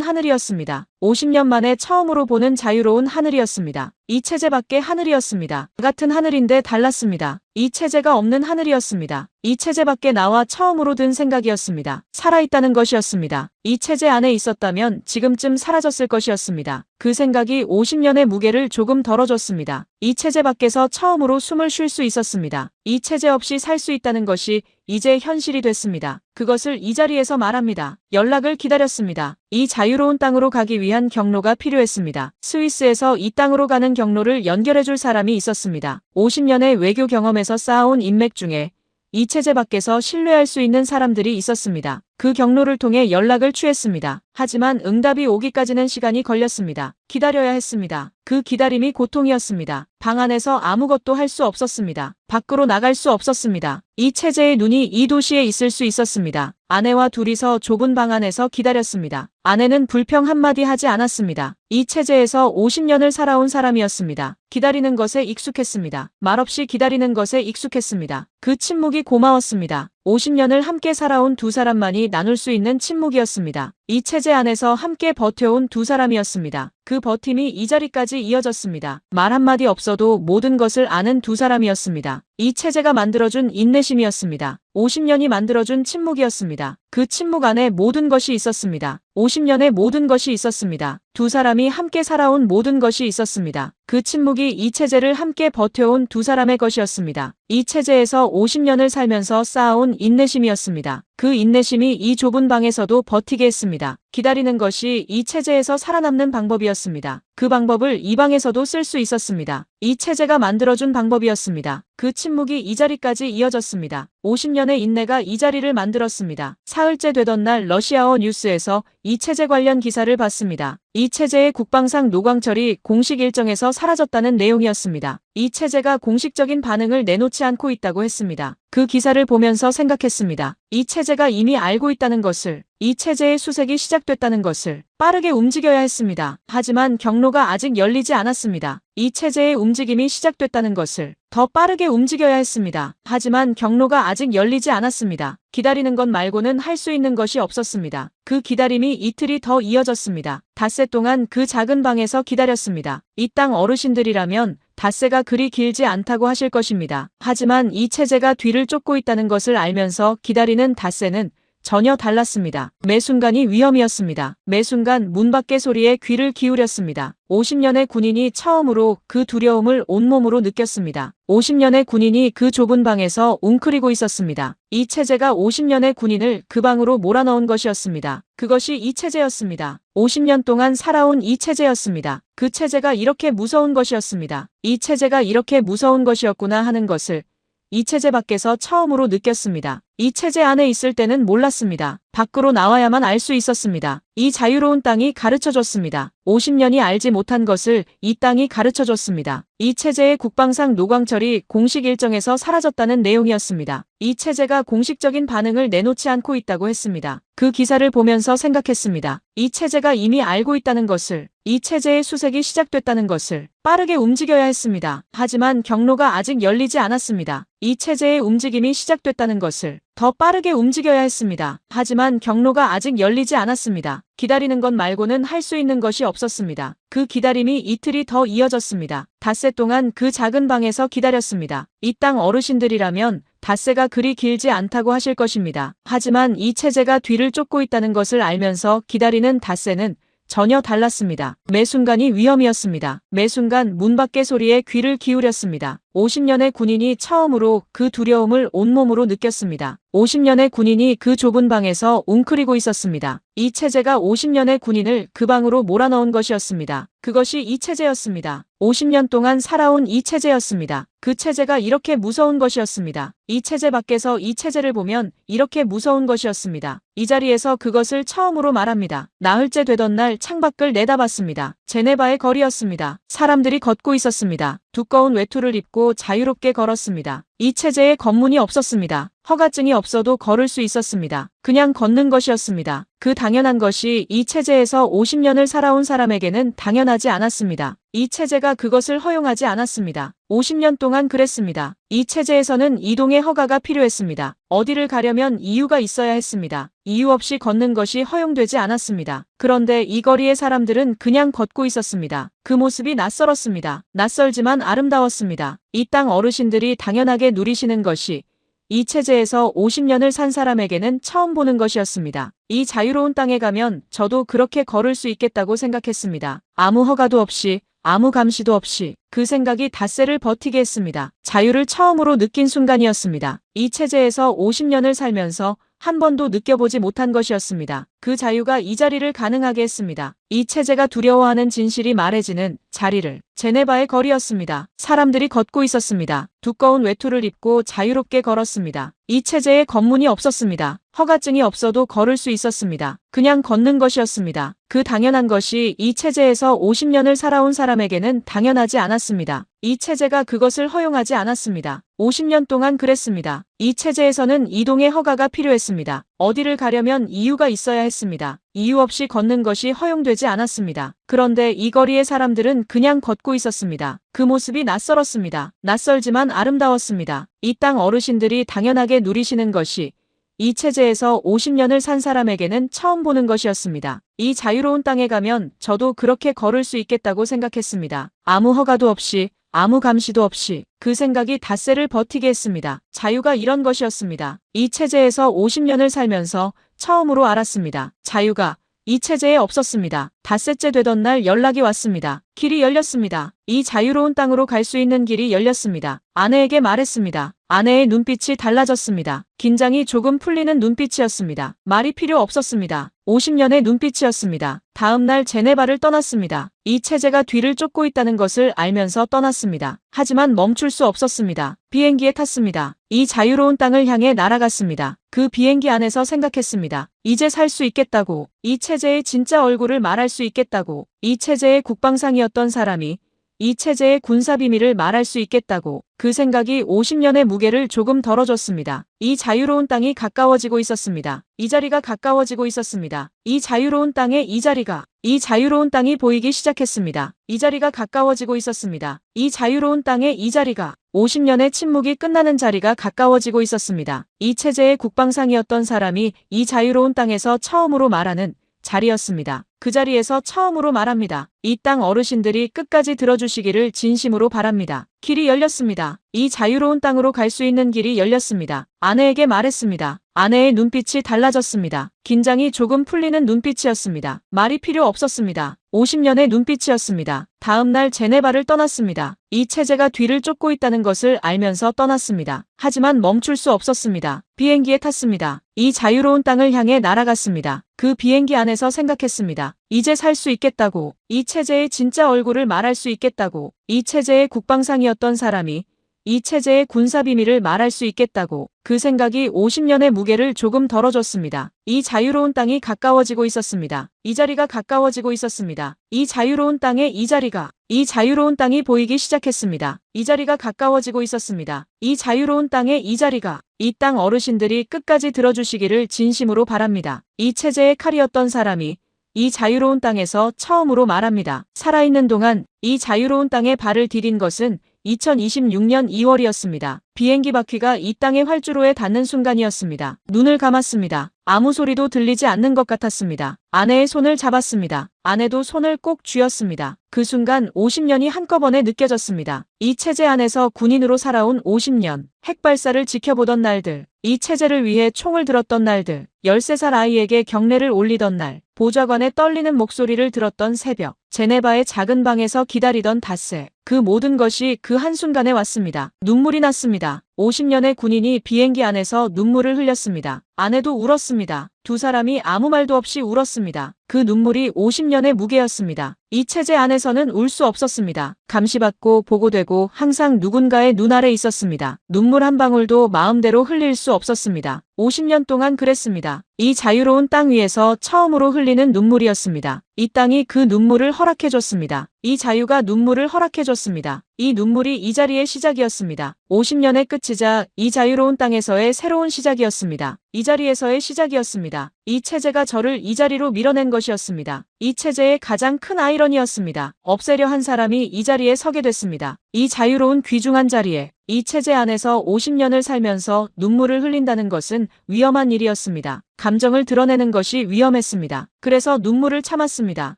하늘이었습니다. 50년 만에 처음으로 보는 자유로운 하늘이었습니다. 이 체제밖에 하늘이었습니다. 같은 하늘인데 달랐습니다. 이 체제가 없는 하늘이었습니다. 이 체제밖에 나와 처음으로 든 생각이었습니다. 살아있다는 것이었습니다. 이 체제 안에 있었다면 지금쯤 사라졌을 것이었습니다. 그 생각이 50년의 무게를 조금 덜어줬습니다. 이 체제 밖에서 처음으로 숨을 쉴 수 있었습니다. 이 체제 없이 살 수 있다는 것이 이제 현실이 됐습니다. 그것을 이 자리에서 말합니다. 연락을 기다렸습니다. 이 자유로운 땅으로 가기 위한 경로가 필요했습니다. 스위스에서 이 땅으로 가는 경로를 연결해줄 사람이 있었습니다. 50년의 외교 경험에서 쌓아온 인맥 중에 이 체제 밖에서 신뢰할 수 있는 사람들이 있었습니다. 그 경로를 통해 연락을 취했습니다. 하지만 응답이 오기까지는 시간이 걸렸습니다. 기다려야 했습니다. 그 기다림이 고통이었습니다. 방 안에서 아무것도 할 수 없었습니다. 밖으로 나갈 수 없었습니다. 이 체제의 눈이 이 도시에 있을 수 있었습니다. 아내와 둘이서 좁은 방 안에서 기다렸습니다. 아내는 불평 한마디 하지 않았습니다. 이 체제에서 50년을 살아온 사람이었습니다. 기다리는 것에 익숙했습니다. 말없이 기다리는 것에 익숙했습니다. 그 침묵이 고마웠습니다. 50년을 함께 살아온 두 사람만이 나눌 수 있는 침묵이었습니다. 이 체제 안에서 함께 버텨온 두 사람이었습니다. 그 버팀이 이 자리까지 이어졌습니다. 말 한마디 없어도 모든 것을 아는 두 사람이었습니다. 이 체제가 만들어준 인내심이었습니다. 50년이 만들어준 침묵이었습니다. 그 침묵 안에 모든 것이 있었습니다. 50년의 모든 것이 있었습니다. 두 사람이 함께 살아온 모든 것이 있었습니다. 그 침묵이 이 체제를 함께 버텨온 두 사람의 것이었습니다. 이 체제에서 50년을 살면서 쌓아온 인내심이었습니다. 그 인내심이 이 좁은 방에서도 버티게 했습니다. 기다리는 것이 이 체제에서 살아남는 방법이었습니다. 그 방법을 이 방에서도 쓸 수 있었습니다. 이 체제가 만들어준 방법이었습니다. 그 침묵이 이 자리까지 이어졌습니다. 50년의 인내가 이 자리를 만들었습니다. 사흘째 되던 날 러시아어 뉴스에서 이 체제 관련 기사를 봤습니다. 이 체제의 국방상 노광철이 공식 일정에서 사라졌다는 내용이었습니다. 이 체제가 공식적인 반응을 내놓지 않고 있다고 했습니다. 그 기사를 보면서 생각했습니다. 이 체제가 이미 알고 있다는 것을, 이 체제의 수색이 시작됐다는 것을 빠르게 움직여야 했습니다. 하지만 경로가 아직 열리지 않았습니다. 이 체제의 움직임이 시작됐다는 것을 더 빠르게 움직여야 했습니다. 하지만 경로가 아직 열리지 않았습니다. 기다리는 것 말고는 할 수 있는 것이 없었습니다. 그 기다림이 이틀이 더 이어졌습니다. 닷새 동안 그 작은 방에서 기다렸습니다. 이 땅 어르신들이라면 닷새가 그리 길지 않다고 하실 것입니다. 하지만 이 체제가 뒤를 쫓고 있다는 것을 알면서 기다리는 닷새는 전혀 달랐습니다. 매 순간이 위험이었습니다. 매 순간 문 밖의 소리에 귀를 기울였습니다. 50년의 군인이 처음으로 그 두려움을 온몸으로 느꼈습니다. 50년의 군인이 그 좁은 방에서 웅크리고 있었습니다. 이 체제가 50년의 군인을 그 방으로 몰아넣은 것이었습니다. 그것이 이 체제였습니다. 50년 동안 살아온 이 체제였습니다. 그 체제가 이렇게 무서운 것이었습니다. 이 체제가 이렇게 무서운 것이었구나 하는 것을 이 체제 밖에서 처음으로 느꼈습니다. 이 체제 안에 있을 때는 몰랐습니다. 밖으로 나와야만 알 수 있었습니다. 이 자유로운 땅이 가르쳐줬습니다. 50년이 알지 못한 것을 이 땅이 가르쳐줬습니다. 이 체제의 국방상 노광철이 공식 일정에서 사라졌다는 내용이었습니다. 이 체제가 공식적인 반응을 내놓지 않고 있다고 했습니다. 그 기사를 보면서 생각했습니다. 이 체제가 이미 알고 있다는 것을, 이 체제의 수색이 시작됐다는 것을 빠르게 움직여야 했습니다. 하지만 경로가 아직 열리지 않았습니다. 이 체제의 움직임이 시작됐다는 것을 더 빠르게 움직여야 했습니다. 하지만 경로가 아직 열리지 않았습니다. 기다리는 것 말고는 할 수 있는 것이 없었습니다. 그 기다림이 이틀이 더 이어졌습니다. 닷새 동안 그 작은 방에서 기다렸습니다. 이 땅 어르신들이라면 닷새가 그리 길지 않다고 하실 것입니다. 하지만 이 체제가 뒤를 쫓고 있다는 것을 알면서 기다리는 닷새는 전혀 달랐습니다. 매 순간이 위험이었습니다. 매 순간 문 밖의 소리에 귀를 기울였습니다. 50년의 군인이 처음으로 그 두려움을 온몸으로 느꼈습니다. 50년의 군인이 그 좁은 방에서 웅크리고 있었습니다. 이 체제가 50년의 군인을 그 방으로 몰아넣은 것이었습니다. 그것이 이 체제였습니다. 50년 동안 살아온 이 체제였습니다. 그 체제가 이렇게 무서운 것이었습니다. 이 체제 밖에서 이 체제를 보면 이렇게 무서운 것이었습니다. 이 자리에서 그것을 처음으로 말합니다. 나흘째 되던 날 창밖을 내다봤습니다. 제네바의 거리였습니다. 사람들이 걷고 있었습니다. 두꺼운 외투를 입고 자유롭게 걸었습니다. 이 체제에 검문이 없었습니다. 허가증이 없어도 걸을 수 있었습니다. 그냥 걷는 것이었습니다. 그 당연한 것이 이 체제에서 50년을 살아온 사람에게는 당연하지 않았습니다. 이 체제가 그것을 허용하지 않았습니다. 50년 동안 그랬습니다. 이 체제에서는 이동의 허가가 필요했습니다. 어디를 가려면 이유가 있어야 했습니다. 이유 없이 걷는 것이 허용되지 않았습니다. 그런데 이 거리의 사람들은 그냥 걷고 있었습니다. 그 모습이 낯설었습니다. 낯설지만 아름다웠습니다. 이 땅 어르신들이 당연하게 누리시는 것이 이 체제에서 50년을 산 사람에게는 처음 보는 것이었습니다. 이 자유로운 땅에 가면 저도 그렇게 걸을 수 있겠다고 생각했습니다. 아무 허가도 없이, 아무 감시도 없이 그 생각이 닷새를 버티게 했습니다. 자유를 처음으로 느낀 순간이었습니다. 이 체제에서 50년을 살면서 한 번도 느껴보지 못한 것이었습니다. 그 자유가 이 자리를 가능하게 했습니다. 이 체제가 두려워하는 진실이 말해지는 자리를 제네바의 거리였습니다. 사람들이 걷고 있었습니다. 두꺼운 외투를 입고 자유롭게 걸었습니다. 이 체제에 검문이 없었습니다. 허가증이 없어도 걸을 수 있었습니다. 그냥 걷는 것이었습니다. 그 당연한 것이 이 체제에서 50년을 살아온 사람에게는 당연하지 않았습니다. 이 체제가 그것을 허용하지 않았습니다. 50년 동안 그랬습니다. 이 체제에서는 이동의 허가가 필요했습니다. 어디를 가려면 이유가 있어야 했습니다. 이유 없이 걷는 것이 허용되지 않았습니다. 그런데 이 거리의 사람들은 그냥 걷고 있었습니다. 그 모습이 낯설었습니다. 낯설지만 아름다웠습니다. 이 땅 어르신들이 당연하게 누리시는 것이 이 체제에서 50년을 산 사람에게는 처음 보는 것이었습니다. 이 자유로운 땅에 가면 저도 그렇게 걸을 수 있겠다고 생각했습니다. 아무 허가도 없이, 아무 감시도 없이 그 생각이 닷새를 버티게 했습니다. 자유가 이런 것이었습니다. 이 체제에서 50년을 살면서 처음으로 알았습니다. 자유가 이 체제에 없었습니다. 닷새째 되던 날 연락이 왔습니다. 길이 열렸습니다. 이 자유로운 땅으로 갈 수 있는 길이 열렸습니다. 아내에게 말했습니다. 아내의 눈빛이 달라졌습니다. 긴장이 조금 풀리는 눈빛이었습니다. 말이 필요 없었습니다. 50년의 눈빛이었습니다. 다음 날 제네바를 떠났습니다. 이 체제가 뒤를 쫓고 있다는 것을 알면서 떠났습니다. 하지만 멈출 수 없었습니다. 비행기에 탔습니다. 이 자유로운 땅을 향해 날아갔습니다. 그 비행기 안에서 생각했습니다. 이제 살 수 있겠다고, 이 체제의 진짜 얼굴을 말할 수 있겠다고, 이 체제의 국방상이었던 사람이 이 체제의 군사 비밀을 말할 수 있겠다고. 그 생각이 50년의 무게를 조금 덜어줬습니다. 이 자유로운 땅이 가까워지고 있었습니다. 이 자리가 가까워지고 있었습니다. 이 자유로운 땅에 이 자리가, 이 자유로운 땅이 보이기 시작했습니다. 이 자리가 가까워지고 있었습니다. 이 자유로운 땅에 이 자리가, 50년의 침묵이 끝나는 자리가 가까워지고 있었습니다. 이 체제의 국방상이었던 사람이 이 자유로운 땅에서 처음으로 말하는 자리였습니다. 그 자리에서 처음으로 말합니다. 이 땅 어르신들이 끝까지 들어주시기를 진심으로 바랍니다. 길이 열렸습니다. 이 자유로운 땅으로 갈 수 있는 길이 열렸습니다. 아내에게 말했습니다. 아내의 눈빛이 달라졌습니다. 긴장이 조금 풀리는 눈빛이었습니다. 말이 필요 없었습니다. 50년의 눈빛이었습니다. 다음 날 제네바를 떠났습니다. 이 체제가 뒤를 쫓고 있다는 것을 알면서 떠났습니다. 하지만 멈출 수 없었습니다. 비행기에 탔습니다. 이 자유로운 땅을 향해 날아갔습니다. 그 비행기 안에서 생각했습니다. 이제 살 수 있겠다고, 이 체제의 진짜 얼굴을 말할 수 있겠다고, 이 체제의 국방상이었던 사람이 이 체제의 군사 비밀을 말할 수 있겠다고 그 생각이 50년의 무게를 조금 덜어줬습니다. 이 자유로운 땅이 가까워지고 있었습니다. 이 자리가 가까워지고 있었습니다. 이 자유로운 땅의 이 자유로운 땅이 보이기 시작했습니다. 이 자리가 가까워지고 있었습니다. 이 자유로운 땅의 이 자리가 이 땅 어르신들이 끝까지 들어주시기를 진심으로 바랍니다. 이 체제의 칼이었던 사람이 이 자유로운 땅에서 처음으로 말합니다. 살아있는 동안 이 자유로운 땅에 발을 디딘 것은 2026년 2월이었습니다. 비행기 바퀴가 이 땅의 활주로에 닿는 순간이었습니다. 눈을 감았습니다. 아무 소리도 들리지 않는 것 같았습니다. 아내의 손을 잡았습니다. 아내도 손을 꼭 쥐었습니다. 그 순간 50년이 한꺼번에 느껴졌습니다. 이 체제 안에서 군인으로 살아온 50년, 핵발사를 지켜보던 날들, 이 체제를 위해 총을 들었던 날들, 13살 아이에게 경례를 올리던 날, 보좌관의 떨리는 목소리를 들었던 새벽, 제네바의 작은 방에서 기다리던 닷새, 그 모든 것이 그 한순간에 왔습니다. 눈물이 났습니다. 50년의 군인이 비행기 안에서 눈물을 흘렸습니다. 아내도 울었습니다. 두 사람이 아무 말도 없이 울었습니다. 그 눈물이 50년의 무게였습니다. 이 체제 안에서는 울 수 없었습니다. 감시받고 보고되고 항상 누군가의 눈 아래 있었습니다. 눈물 한 방울도 마음대로 흘릴 수 없었습니다. 50년 동안 그랬습니다. 이 자유로운 땅 위에서 처음으로 흘리는 눈물이었습니다. 이 땅이 그 눈물을 허락해줬습니다. 이 자유가 눈물을 허락해줬습니다. 이 눈물이 이 자리의 시작이었습니다. 50년의 끝이자 이 자유로운 땅에서의 새로운 시작이었습니다. 이 자리에서의 시작이었습니다. 이 체제가 저를 이 자리로 밀어낸 것이었습니다. 이 체제의 가장 큰 아이러니였습니다. 없애려 한 사람이 이 자리에 서게 됐습니다. 이 자유로운 귀중한 자리에 이 체제 안에서 50년을 살면서 눈물을 흘린다는 것은 위험한 일이었습니다. 감정을 드러내는 것이 위험했습니다. 그래서 눈물을 참았습니다.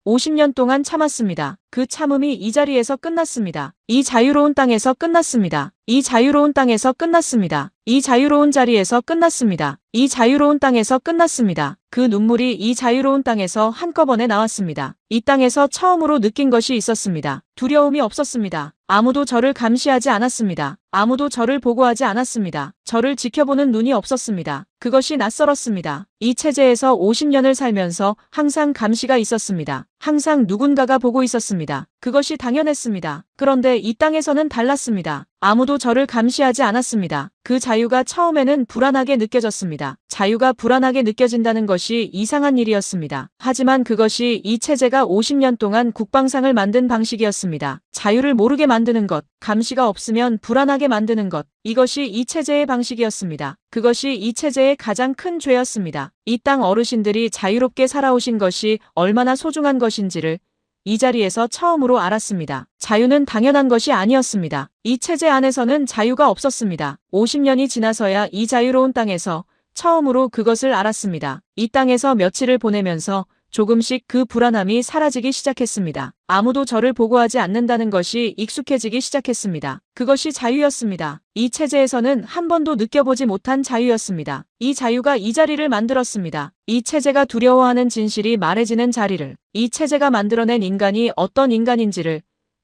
50년 동안 참았습니다. 그 참음이 이 자리에서 끝났습니다. 이 자유로운 땅에서 끝났습니다. 이 자유로운 땅에서 끝났습니다. 이 자유로운 자리에서 끝났습니다. 이 자유로운 땅에서 끝났습니다. 그 눈물이 이 자유로운 땅에서 한꺼번에 나왔습니다. 이 땅에서 처음으로 느낀 것이 있었습니다. 두려움이 없었습니다. 아무도 저를 감시하지 않았습니다. 아무도 저를 보고하지 않았습니다. 저를 지켜보는 눈이 없었습니다. 그것이 낯설었습니다. 이 체제에서 50년을 살면서 항상 감시가 있었습니다. 항상 누군가가 보고 있었습니다. 그것이 당연했습니다. 그런데 이 땅에서는 달랐습니다. 아무도 저를 감시하지 않았습니다. 그 자유가 처음에는 불안하게 느껴졌습니다. 자유가 불안하게 느껴진다는 것이 이상한 일이었습니다. 하지만 그것이 이 체제가 50년 동안 국방상을 만든 방식이었습니다. 자유를 모르게 만드는 것, 감시가 없으면 불안하게 만드는 것, 이것이 이 체제의 방식이었습니다. 그것이 이 체제의 가장 큰 죄였습니다. 이 땅 어르신들이 자유롭게 살아오신 것이 얼마나 소중한 것인지를 이 자리에서 처음으로 알았습니다. 자유는 당연한 것이 아니었습니다. 이 체제 안에서는 자유가 없었습니다. 50년이 지나서야 이 자유로운 땅에서 처음으로 그것을 알았습니다. 이 땅에서 며칠을 보내면서 조금씩 그 불안함이 사라지기 시작했습니다. 아무도 저를 보고하지 않는다는 것이 익숙해지기 시작했습니다. 그것이 자유였습니다. 이 체제에서는 한 번도 느껴보지 못한 자유였습니다. 이 자유가 이 자리를 만들었습니다. 이 체제가 두려워하는 진실이 말해지는 자리를, 이 체제가 만들어낸 인간이 어떤 인간인지를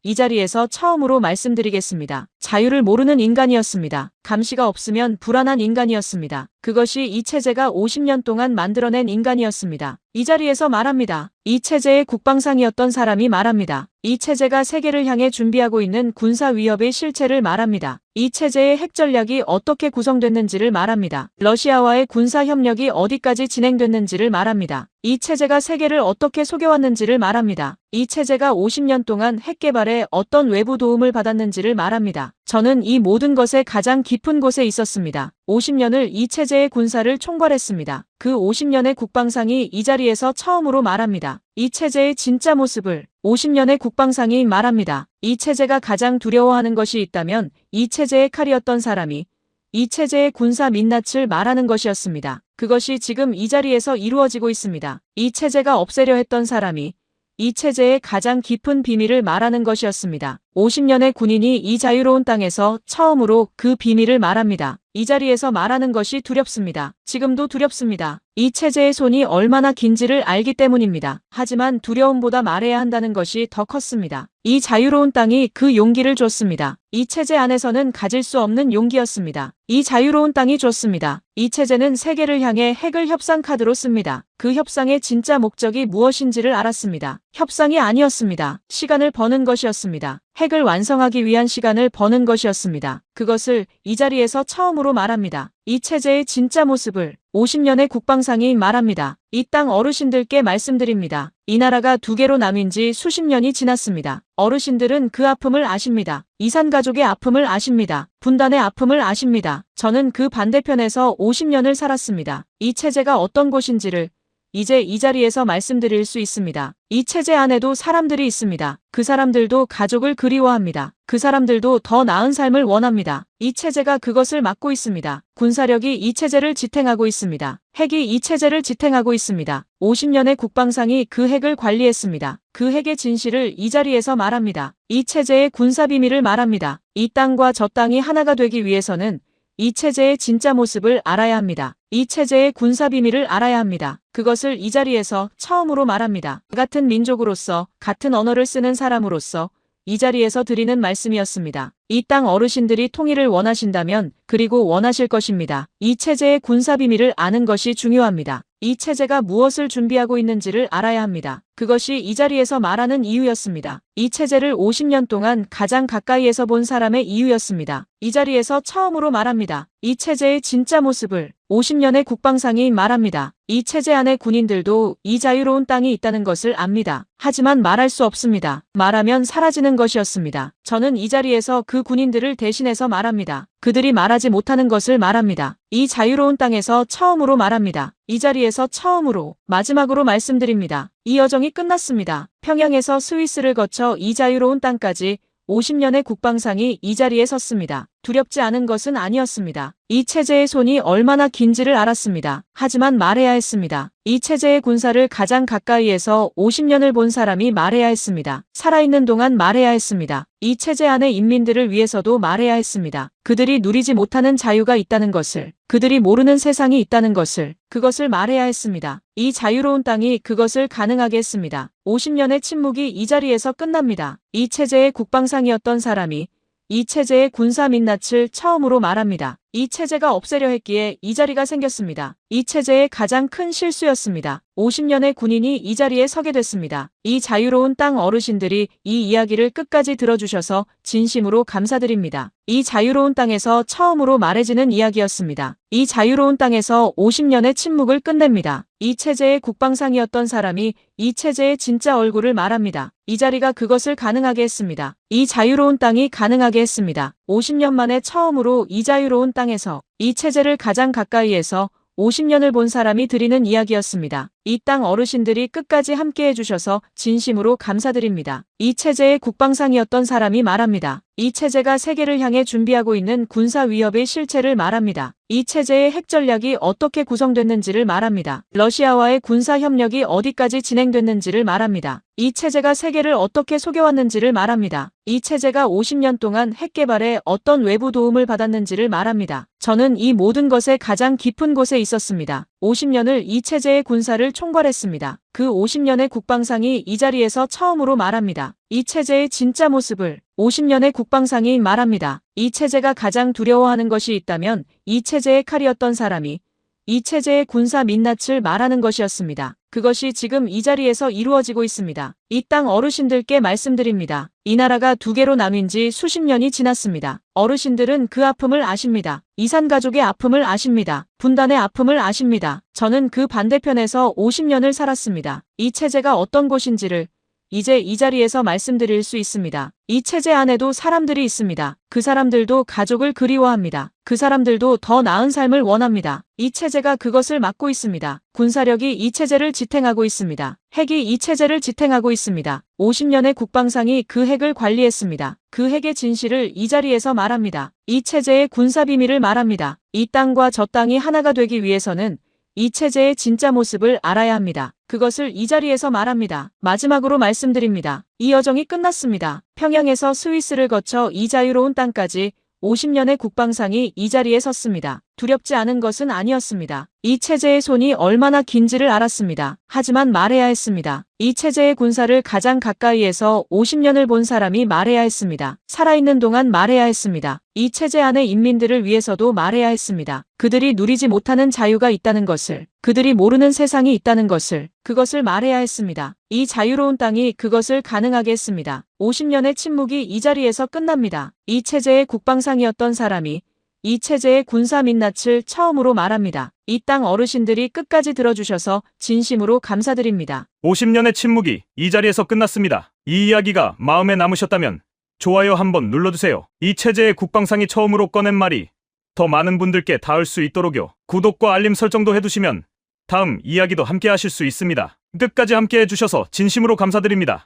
이 자리에서 처음으로 말씀드리겠습니다. 자유를 모르는 인간이었습니다. 감시가 없으면 불안한 인간이었습니다. 그것이 이 체제가 50년 동안 만들어낸 인간이었습니다. 이 자리에서 말합니다. 이 체제의 국방상이었던 사람이 말합니다. 이 체제가 세계를 향해 준비하고 있는 군사 위협의 실체를 말합니다. 이 체제의 핵 전략이 어떻게 구성됐는지를 말합니다. 러시아와의 군사 협력이 어디까지 진행됐는지를 말합니다. 이 체제가 세계를 어떻게 속여왔는지를 말합니다. 이 체제가 50년 동안 핵 개발에 어떤 외부 도움을 받았는지를 말합니다. 저는 이 모든 것의 가장 깊은 곳에 있었습니다. 50년을 이 체제의 군사를 총괄했습니다. 그 50년의 국방상이 이 자리에서 처음으로 말합니다. 이 체제의 진짜 모습을 50년의 국방상이 말합니다. 이 체제가 가장 두려워하는 것이 있다면 이 체제의 칼이었던 사람이 이 체제의 군사 민낯을 말하는 것이었습니다. 그것이 지금 이 자리에서 이루어지고 있습니다. 이 체제가 없애려 했던 사람이 이 체제의 가장 깊은 비밀을 말하는 것이었습니다. 50년의 군인이 이 자유로운 땅에서 처음으로 그 비밀을 말합니다. 이 자리에서 말하는 것이 두렵습니다. 지금도 두렵습니다. 이 체제의 손이 얼마나 긴지를 알기 때문입니다. 하지만 두려움보다 말해야 한다는 것이 더 컸습니다. 이 자유로운 땅이 그 용기를 줬습니다. 이 체제 안에서는 가질 수 없는 용기였습니다. 이 자유로운 땅이 줬습니다. 이 체제는 세계를 향해 핵을 협상 카드로 씁니다. 그 협상의 진짜 목적이 무엇인지를 알았습니다. 협상이 아니었습니다. 시간을 버는 것이었습니다. 핵을 완성하기 위한 시간을 버는 것이었습니다. 그것을 이 자리에서 처음으로 말합니다. 이 체제의 진짜 모습을 50년의 국방상이 말합니다. 이 땅 어르신들께 말씀드립니다. 이 나라가 두 개로 나뉜 지 수십 년이 지났습니다. 어르신들은 그 아픔을 아십니다. 이산 가족의 아픔을 아십니다. 분단의 아픔을 아십니다. 저는 그 반대편에서 50년을 살았습니다. 이 체제가 어떤 곳인지를 이제 이 자리에서 말씀드릴 수 있습니다. 이 체제 안에도 사람들이 있습니다. 그 사람들도 가족을 그리워합니다. 그 사람들도 더 나은 삶을 원합니다. 이 체제가 그것을 막고 있습니다. 군사력이 이 체제를 지탱하고 있습니다. 핵이 이 체제를 지탱하고 있습니다. 50년의 국방상이 그 핵을 관리했습니다. 그 핵의 진실을 이 자리에서 말합니다. 이 체제의 군사 비밀을 말합니다. 이 땅과 저 땅이 하나가 되기 위해서는 이 체제의 진짜 모습을 알아야 합니다. 이 체제의 군사 비밀을 알아야 합니다. 그것을 이 자리에서 처음으로 말합니다. 같은 민족으로서, 같은 언어를 쓰는 사람으로서 이 자리에서 드리는 말씀이었습니다. 이 땅 어르신들이 통일을 원하신다면 그리고 원하실 것입니다. 이 체제의 군사 비밀을 아는 것이 중요합니다. 이 체제가 무엇을 준비하고 있는지를 알아야 합니다. 그것이 이 자리에서 말하는 이유였습니다. 이 체제를 50년 동안 가장 가까이에서 본 사람의 이유였습니다. 이 자리에서 처음으로 말합니다. 이 체제의 진짜 모습을 50년의 국방상이 말합니다. 이 체제 안의 군인들도 이 자유로운 땅이 있다는 것을 압니다. 하지만 말할 수 없습니다. 말하면 사라지는 것이었습니다. 저는 이 자리에서 그 군인들을 대신해서 말합니다. 그들이 말하지 못하는 것을 말합니다. 이 자유로운 땅에서 처음으로 말합니다. 이 자리에서 처음으로 마지막으로 말씀드립니다. 이 여정이 끝났습니다. 평양에서 스위스를 거쳐 이 자유로운 땅까지 50년의 국방상이 이 자리에 섰습니다. 두렵지 않은 것은 아니었습니다. 이 체제의 손이 얼마나 긴지를 알았습니다. 하지만 말해야 했습니다. 이 체제의 군사를 가장 가까이에서 50년을 본 사람이 말해야 했습니다. 살아있는 동안 말해야 했습니다. 이 체제 안의 인민들을 위해서도 말해야 했습니다. 그들이 누리지 못하는 자유가 있다는 것을, 그들이 모르는 세상이 있다는 것을, 그것을 말해야 했습니다. 이 자유로운 땅이 그것을 가능하게 했습니다. 50년의 침묵이 이 자리에서 끝납니다. 이 체제의 국방상이었던 사람이 이 체제의 군사 민낯을 처음으로 말합니다. 이 체제가 없애려 했기에 이 자리가 생겼습니다. 이 체제의 가장 큰 실수였습니다. 50년의 군인이 이 자리에 서게 됐습니다. 이 자유로운 땅 어르신들이 이 이야기를 끝까지 들어주셔서 진심으로 감사드립니다. 이 자유로운 땅에서 처음으로 말해지는 이야기였습니다. 이 자유로운 땅에서 50년의 침묵을 끝냅니다. 이 체제의 국방상이었던 사람이 이 체제의 진짜 얼굴을 말합니다. 이 자리가 그것을 가능하게 했습니다. 이 자유로운 땅이 가능하게 했습니다. 50년 만에 처음으로 이 자유로운 땅에서 이 체제를 가장 가까이에서 50년을 본 사람이 드리는 이야기였습니다. 이 땅 어르신들이 끝까지 함께 해주셔서 진심으로 감사드립니다. 이 체제의 국방상이었던 사람이 말합니다. 이 체제가 세계를 향해 준비하고 있는 군사 위협의 실체를 말합니다. 이 체제의 핵 전략이 어떻게 구성됐는지를 말합니다. 러시아와의 군사 협력이 어디까지 진행됐는지를 말합니다. 이 체제가 세계를 어떻게 속여왔는지를 말합니다. 이 체제가 50년 동안 핵 개발에 어떤 외부 도움을 받았는지를 말합니다. 저는 이 모든 것의 가장 깊은 곳에 있었습니다. 50년을 이 체제의 군사를 총괄했습니다. 그 50년의 국방상이 이 자리에서 처음으로 말합니다. 이 체제의 진짜 모습을 50년의 국방상이 말합니다. 이 체제가 가장 두려워하는 것이 있다면 이 체제의 칼이었던 사람이 이 체제의 군사 민낯을 말하는 것이었습니다. 그것이 지금 이 자리에서 이루어지고 있습니다. 이 땅 어르신들께 말씀드립니다. 이 나라가 두 개로 나뉜 지 수십 년이 지났습니다. 어르신들은 그 아픔을 아십니다. 이산 가족의 아픔을 아십니다. 분단의 아픔을 아십니다. 저는 그 반대편에서 50년을 살았습니다. 이 체제가 어떤 곳인지를 이제 이 자리에서 말씀드릴 수 있습니다. 이 체제 안에도 사람들이 있습니다. 그 사람들도 가족을 그리워합니다. 그 사람들도 더 나은 삶을 원합니다. 이 체제가 그것을 막고 있습니다. 군사력이 이 체제를 지탱하고 있습니다. 핵이 이 체제를 지탱하고 있습니다. 50년의 국방상이 그 핵을 관리했습니다. 그 핵의 진실을 이 자리에서 말합니다. 이 체제의 군사 비밀을 말합니다. 이 땅과 저 땅이 하나가 되기 위해서는 이 체제의 진짜 모습을 알아야 합니다. 그것을 이 자리에서 말합니다. 마지막으로 말씀드립니다. 이 여정이 끝났습니다. 평양에서 스위스를 거쳐 이 자유로운 땅까지 50년의 국방상이 이 자리에 섰습니다. 두렵지 않은 것은 아니었습니다. 이 체제의 손이 얼마나 긴지를 알았습니다. 하지만 말해야 했습니다. 이 체제의 군사를 가장 가까이에서 50년을 본 사람이 말해야 했습니다. 살아있는 동안 말해야 했습니다. 이 체제 안의 인민들을 위해서도 말해야 했습니다. 그들이 누리지 못하는 자유가 있다는 것을, 그들이 모르는 세상이 있다는 것을, 그것을 말해야 했습니다. 이 자유로운 땅이 그것을 가능하게 했습니다. 50년의 침묵이 이 자리에서 끝납니다. 이 체제의 국방상이었던 사람이 이 체제의 군사 민낯을 처음으로 말합니다. 이 땅 어르신들이 끝까지 들어주셔서 진심으로 감사드립니다. 50년의 침묵이 이 자리에서 끝났습니다. 이 이야기가 마음에 남으셨다면 좋아요 한번 눌러주세요. 이 체제의 국방상이 처음으로 꺼낸 말이 더 많은 분들께 닿을 수 있도록요. 구독과 알림 설정도 해두시면 다음 이야기도 함께 하실 수 있습니다. 끝까지 함께 해주셔서 진심으로 감사드립니다.